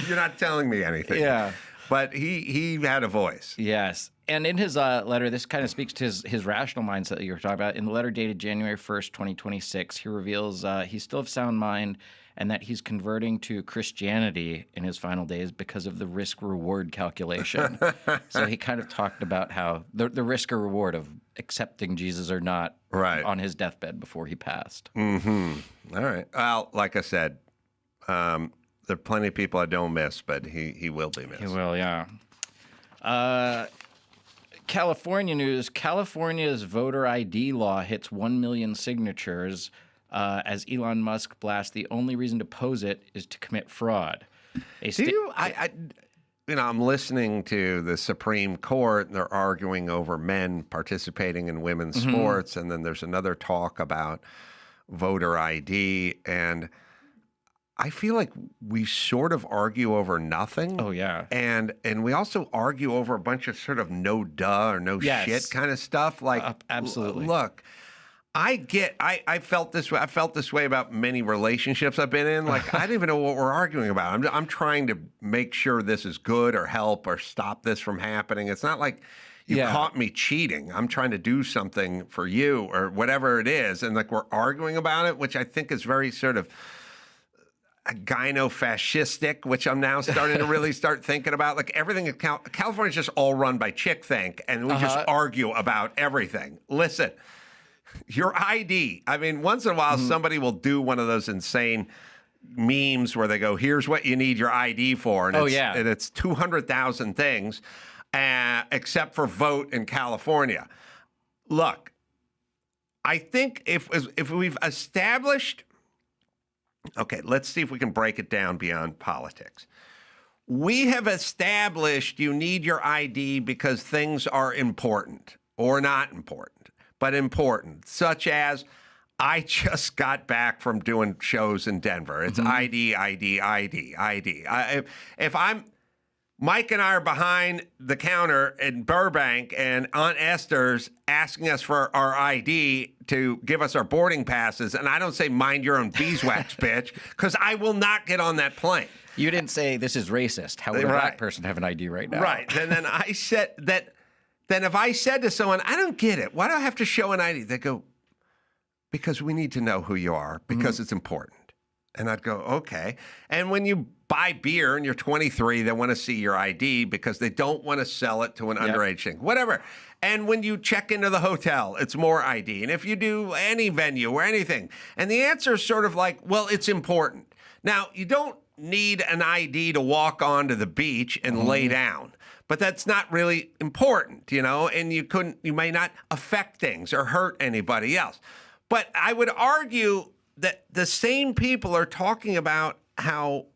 You're not telling me anything. Yeah. But he had a voice. Yes. And in his letter, this kind of speaks to his rational mindset that you were talking about. In the letter dated January 1st, 2026, he reveals he's still of sound mind and that he's converting to Christianity in his final days because of the risk-reward calculation. So he kind of talked about how the risk or reward of accepting Jesus or not on his deathbed before he passed. Mm-hmm. All right. Well, like I said, there are plenty of people I don't miss, but he will be missed. He will, yeah. California news. California's voter ID law hits 1 million signatures as Elon Musk blasts the only reason to pose it is to commit fraud. I'm listening to the Supreme Court, and they're arguing over men participating in women's sports, and then there's another talk about voter ID, and I feel like we sort of argue over nothing. Oh, yeah. And we also argue over a bunch of sort of no duh or no shit kind of stuff. Like, absolutely. Look, I felt this way. I felt this way about many relationships I've been in. Like, I don't even know what we're arguing about. I'm trying to make sure this is good or help or stop this from happening. It's not like you caught me cheating. I'm trying to do something for you or whatever it is. And like, we're arguing about it, which I think is very sort of gyno-fascistic, which I'm now starting to really start thinking about. Like, everything in California's just all run by chick-think, and we just argue about everything. Listen, your ID. I mean, once in a while, somebody will do one of those insane memes where they go, here's what you need your ID for. And and it's 200,000 things, except for vote in California. Look, I think if we've established, okay, let's see if we can break it down beyond politics. We have established you need your ID because things are important or not important, but important, such as I just got back from doing shows in Denver. It's ID. If Mike and I are behind the counter in Burbank and Aunt Esther's asking us for our ID to give us our boarding passes, and I don't say mind your own beeswax, bitch, because I will not get on that plane. You didn't say this is racist. How would a black person have an ID right now? Right. And then I said that. Then if I said to someone, I don't get it. Why do I have to show an ID? They go, because we need to know who you are, because it's important. And I'd go, okay. And when you buy beer and you're 23, they want to see your ID because they don't want to sell it to an underage thing, whatever. And when you check into the hotel, it's more ID. And if you do any venue or anything, and the answer is sort of like, well, it's important. Now, you don't need an ID to walk onto the beach and lay down. But that's not really important, and you may not affect things or hurt anybody else. But I would argue that the same people are talking about how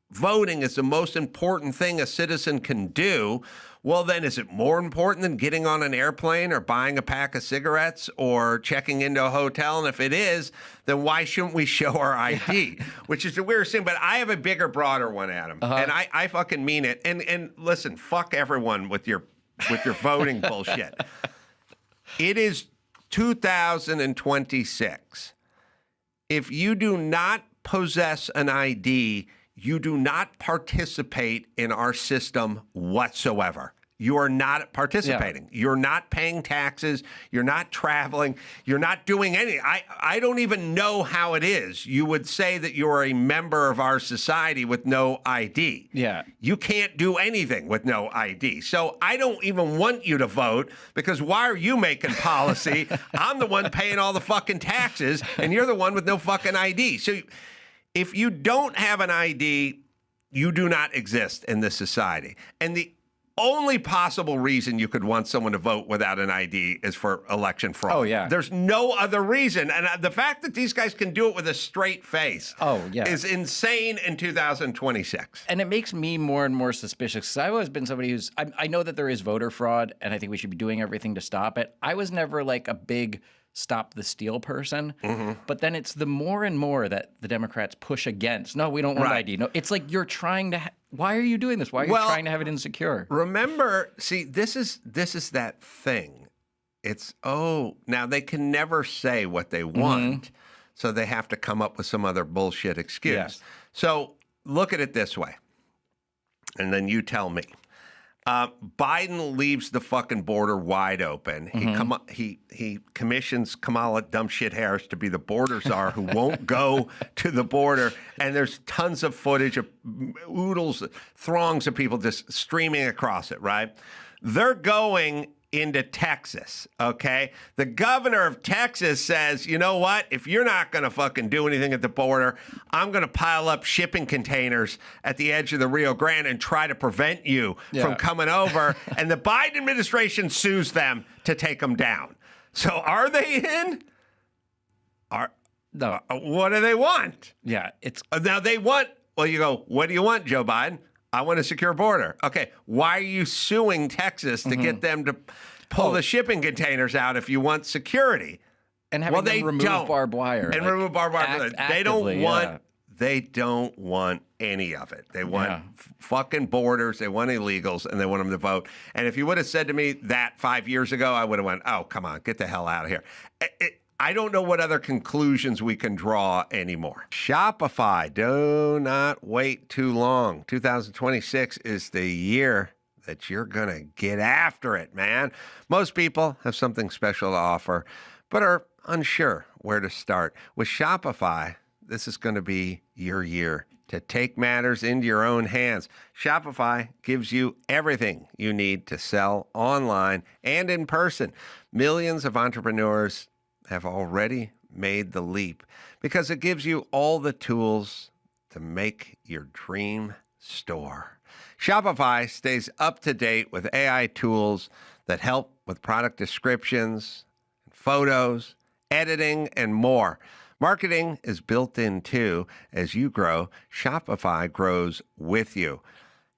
voting is the most important thing a citizen can do. Well, then, is it more important than getting on an airplane or buying a pack of cigarettes or checking into a hotel? And if it is, then why shouldn't we show our ID? Which is the weirdest thing. But I have a bigger, broader one, Adam. And I fucking mean it. And listen, fuck everyone with your voting bullshit. It is 2026. If you do not possess an ID, you do not participate in our system whatsoever. You are not participating. Yeah. You're not paying taxes. You're not traveling. You're not doing anything. I don't even know how it is. You would say that you're a member of our society with no ID. Yeah. You can't do anything with no ID. So I don't even want you to vote because why are you making policy? I'm the one paying all the fucking taxes and you're the one with no fucking ID. So if you don't have an ID, you do not exist in this society. And the only possible reason you could want someone to vote without an ID is for election fraud. Oh, yeah. There's no other reason. And the fact that these guys can do it with a straight face is insane in 2026. And it makes me more and more suspicious because I've always been somebody who's, I know that there is voter fraud and I think we should be doing everything to stop it. I was never like a big stop the steal person. But then it's the more and more that the Democrats push against. No, we don't want ID. No, it's like you're trying to. Why are you doing this? Why are you trying to have it insecure? Remember, see, this is that thing. It's now they can never say what they want, so they have to come up with some other bullshit excuse. Yes. So look at it this way, and then you tell me. Biden leaves the fucking border wide open. He commissions Kamala dumb shit Harris to be the border czar who won't go to the border. And there's tons of footage of throngs of people just streaming across it, right? They're going into Texas, okay? The governor of Texas says, you know what? If you're not going to fucking do anything at the border, I'm going to pile up shipping containers at the edge of the Rio Grande and try to prevent you from coming over. And the Biden administration sues them to take them down. So are they in? No. What do they want? Yeah, it's now they want. Well, you go. What do you want, Joe Biden? I want a secure border. Okay, why are you suing Texas to get them to pull the shipping containers out if you want security? And having them remove barbed wire. And remove barbed wire. They don't want. They don't want any of it. They want fucking borders. They want illegals, and they want them to vote. And if you would have said to me that 5 years ago, I would have went, "Oh, come on, get the hell out of here." I don't know what other conclusions we can draw anymore. Shopify, do not wait too long. 2026 is the year that you're going to get after it, man. Most people have something special to offer, but are unsure where to start. With Shopify, this is going to be your year to take matters into your own hands. Shopify gives you everything you need to sell online and in person. Millions of entrepreneurs have already made the leap because it gives you all the tools to make your dream store. Shopify stays up to date with AI tools that help with product descriptions, photos, editing, and more. Marketing is built in too. As you grow, Shopify grows with you.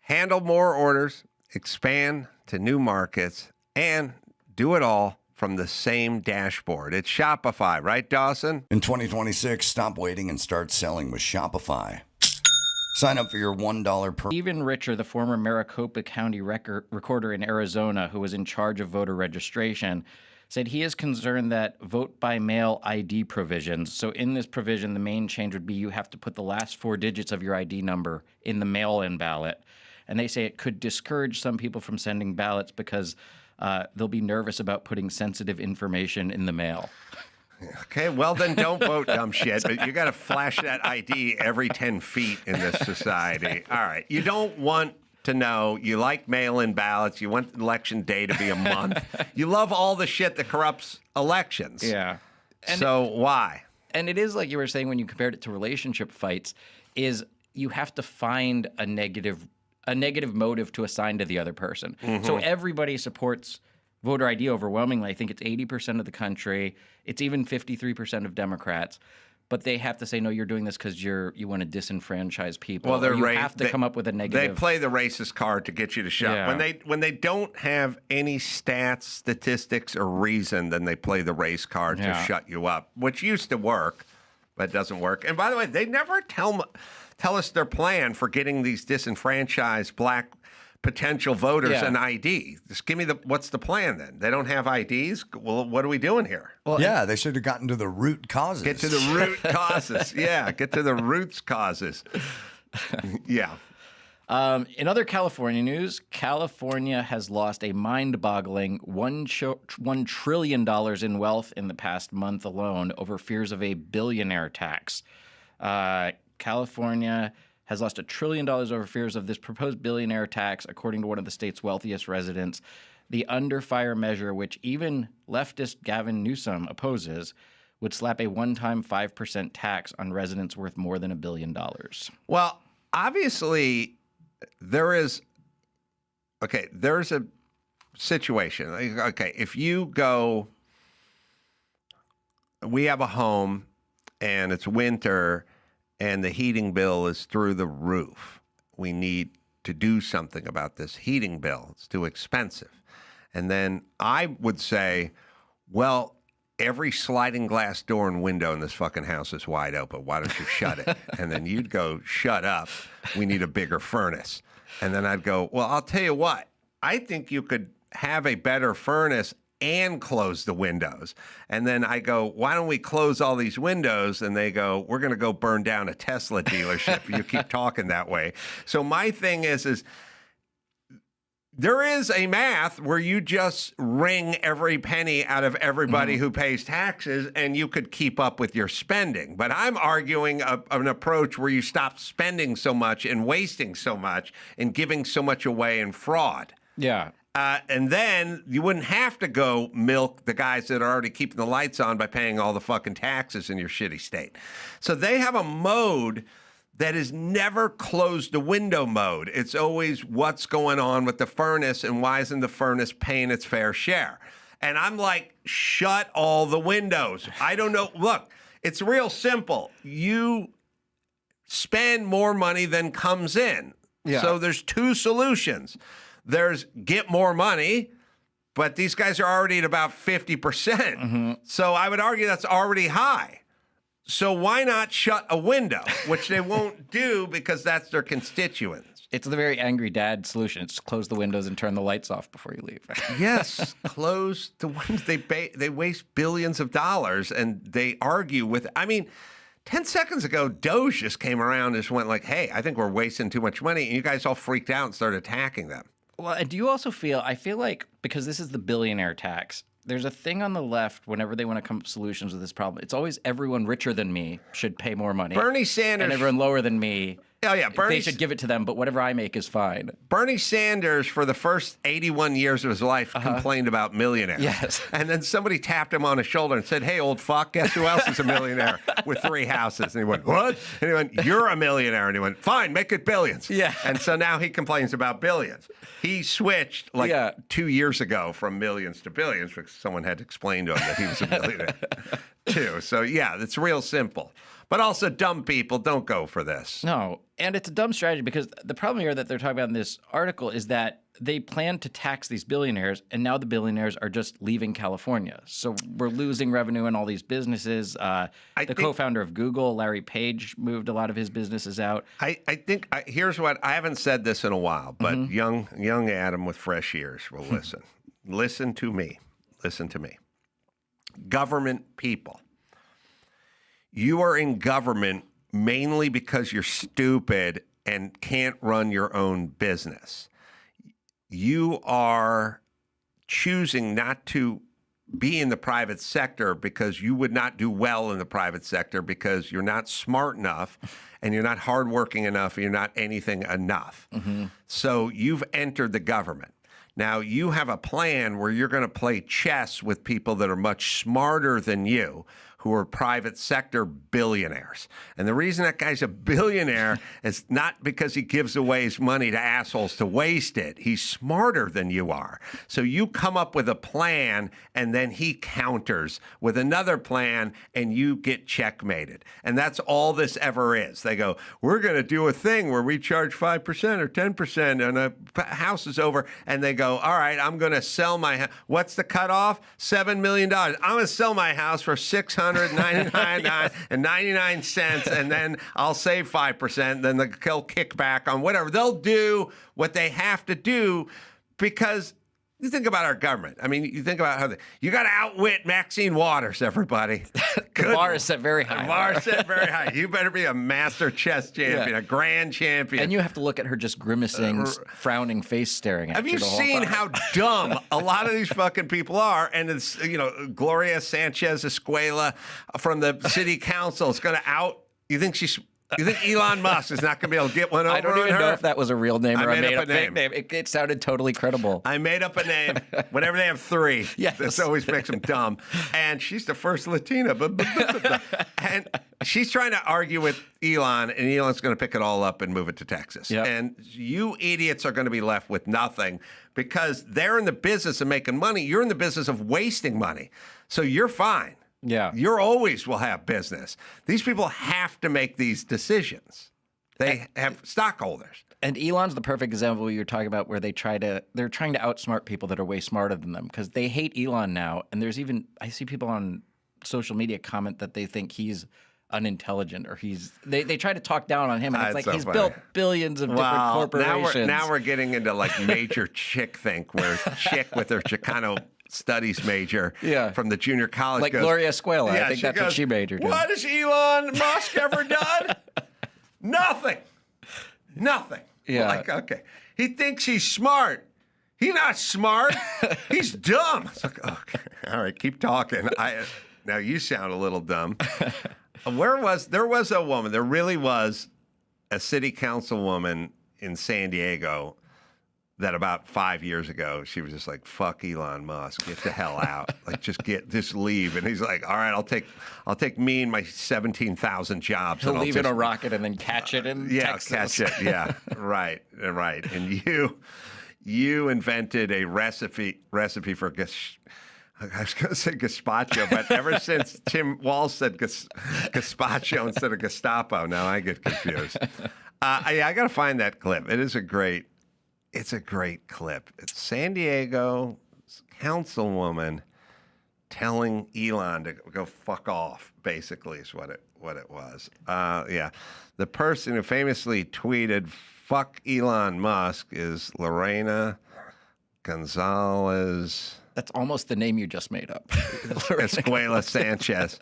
Handle more orders, expand to new markets, and do it all from the same dashboard. It's Shopify, right, Dawson? In 2026, stop waiting and start selling with Shopify. Sign up for your $1 per... Stephen Richer, the former Maricopa County recorder in Arizona who was in charge of voter registration, said he is concerned that vote-by-mail ID provisions, so in this provision, the main change would be you have to put the last 4 digits of your ID number in the mail-in ballot. And they say it could discourage some people from sending ballots because they'll be nervous about putting sensitive information in the mail. Okay, well then don't vote, dumb shit. But you got to flash that ID every 10 feet in this society. All right, you don't want to know. You like mail-in ballots. You want election day to be a month. You love all the shit that corrupts elections. Yeah. And so why? And it is like you were saying when you compared it to relationship fights, is you have to find a negative motive to assign to the other person. So everybody supports voter ID overwhelmingly. I think it's 80% of the country. It's even 53% of Democrats. But they have to say, no, you're doing this because you want to disenfranchise people. Well, you have to come up with a negative. They play the racist card to get you to shut. Yeah. When they don't have any stats, statistics, or reason, then they play the race card to shut you up, which used to work, but doesn't work. And by the way, they never tell us their plan for getting these disenfranchised black potential voters an ID. Just give me what's the plan then? They don't have IDs? Well, what are we doing here? Well, yeah, they should have gotten to the root causes. Get to the root causes. Yeah, get to the roots causes. Yeah. In other California news, California has lost a mind-boggling $1 trillion in wealth in the past month alone over fears of a billionaire tax. California has lost $1 trillion over fears of this proposed billionaire tax, according to one of the state's wealthiest residents. The under-fire measure, which even leftist Gavin Newsom opposes, would slap a one-time 5% tax on residents worth more than $1 billion. Well, obviously, there is okay, there's a situation. Okay, if you go, we have a home and it's winter and the heating bill is through the roof. We need to do something about this heating bill. It's too expensive. And then I would say, well, every sliding glass door and window in this fucking house is wide open. Why don't you shut it? And then you'd go, shut up. We need a bigger furnace. And then I'd go, well, I'll tell you what. I think you could have a better furnace and close the windows. And then I go, why don't we close all these windows? And they go, we're going to go burn down a Tesla dealership. You keep talking that way. So my thing is there is a math where you just wring every penny out of everybody who pays taxes and you could keep up with your spending. But I'm arguing an approach where you stop spending so much and wasting so much and giving so much away in fraud. Yeah. And then you wouldn't have to go milk the guys that are already keeping the lights on by paying all the fucking taxes in your shitty state. So they have a mode that is never close the window mode. It's always what's going on with the furnace and why isn't the furnace paying its fair share? And I'm like, shut all the windows. I don't know. Look, it's real simple. You spend more money than comes in. Yeah. So there's two solutions. There's get more money, but these guys are already at about 50%. So I would argue that's already high. So why not shut a window, which they won't do because that's their constituents. It's the very angry dad solution. It's close the windows and turn the lights off before you leave. Yes, close the windows. They waste billions of dollars and they argue with, 10 seconds ago, Doge just came around and just went like, hey, I think we're wasting too much money. And you guys all freaked out and started attacking them. Well, and do you also I feel like, because this is the billionaire tax, there's a thing on the left whenever they want to come up with solutions with this problem. It's always everyone richer than me should pay more money. Bernie Sanders. And everyone lower than me. Oh, yeah. They should give it to them, but whatever I make is fine. Bernie Sanders, for the first 81 years of his life, complained about millionaires. Yes. And then somebody tapped him on his shoulder and said, hey, old fuck, guess who else is a millionaire with 3 houses? And he went, what? And he went, you're a millionaire. And he went, fine, make it billions. Yeah. And so now he complains about billions. He switched 2 years ago from millions to billions because someone had to explain to him that he was a millionaire too. So, yeah, it's real simple. But also dumb people don't go for this. No, and it's a dumb strategy because the problem here that they're talking about in this article is that they plan to tax these billionaires, and now the billionaires are just leaving California. So we're losing revenue in all these businesses. The co-founder of Google, Larry Page, moved a lot of his businesses out. I think here's what I haven't said this in a while, but young Adam with fresh ears will listen. Listen to me. Listen to me. Government people. You are in government mainly because you're stupid and can't run your own business. You are choosing not to be in the private sector because you would not do well in the private sector because you're not smart enough and you're not hardworking enough and you're not anything enough. So you've entered the government. Now, you have a plan where you're going to play chess with people that are much smarter than you, who are private sector billionaires. And the reason that guy's a billionaire is not because he gives away his money to assholes to waste it. He's smarter than you are. So you come up with a plan, and then he counters with another plan, and you get checkmated. And that's all this ever is. They go, we're going to do a thing where we charge 5% or 10%, and a house is over. And they go, all right, I'm going to sell my house. What's the cutoff? $7 million. I'm going to sell my house for $699.99, and then I'll save 5%. Then they'll kick back on whatever. They'll do what they have to do because you think about our government. I mean, you think about how you got to outwit Maxine Waters, everybody. The bar is set very high. The bar is set very high. You better be a master chess champion, a grand champion. And you have to look at her just grimacing, frowning face staring at you. Have you seen how dumb a lot of these fucking people are? And it's, Gloria Sanchez Escuela from the city council is going to out. You think she's You think Elon Musk is not going to be able to get one over I don't even know if that was a real name or a made-up fake name. It sounded totally credible. I made up a name. Whenever they have three, yes. This always makes them dumb. And she's the first Latina. And she's trying to argue with Elon, and Elon's going to pick it all up and move it to Texas. Yep. And you idiots are going to be left with nothing because they're in the business of making money. You're in the business of wasting money. So you're fine. Yeah. You always will have business. These people have to make these decisions. They have stockholders. And Elon's the perfect example you're talking about where they're trying to outsmart people that are way smarter than them because they hate Elon now. And I see people on social media comment that they think he's unintelligent or they try to talk down on him. And it's like he's built billions of different corporations. Now we're getting into like major chick think where chick with her Chicano studies major from the junior college like goes, Gloria Escuela. I think that's what she majored in. What has Elon Musk ever done? Nothing. Yeah. Like, okay. He thinks he's smart. He's not smart. He's dumb. It's like, okay. All right, keep talking. Now you sound a little dumb. There was a woman, there really was a city councilwoman in San Diego that about 5 years ago, she was just like, fuck Elon Musk, get the hell out. Like, just leave. And he's like, all right, I'll take me and my 17,000 jobs. He'll leave in a rocket and then catch it in Texas. Catch it, yeah. Right. And you invented a recipe for I was going to say gazpacho, but ever since Tim Walsh said gazpacho instead of Gestapo, now I get confused. I got to find that clip. It's a great clip. It's San Diego councilwoman telling Elon to go fuck off, basically, is what it was. The person who famously tweeted, fuck Elon Musk, is Lorena Gonzalez. That's almost the name you just made up. Escuela Sanchez,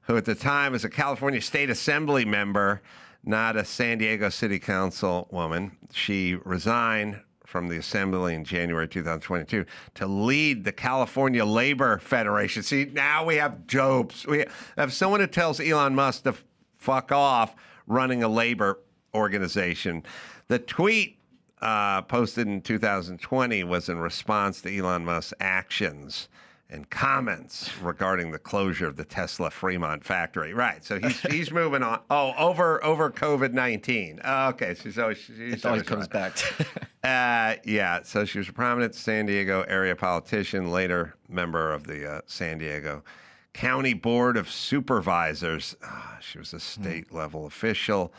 who at the time was a California State Assembly member, not a San Diego City Council woman. She resigned from the Assembly in January 2022 to lead the California Labor Federation. See, now we have dopes. We have someone who tells Elon Musk to fuck off running a labor organization. The tweet posted in 2020 was in response to Elon Musk's actions and comments regarding the closure of the Tesla Fremont factory. Right, so he's moving on. Oh, over COVID-19. Okay, it always comes back to so she was a prominent San Diego area politician, later member of the San Diego County Board of Supervisors. She was a state-level official.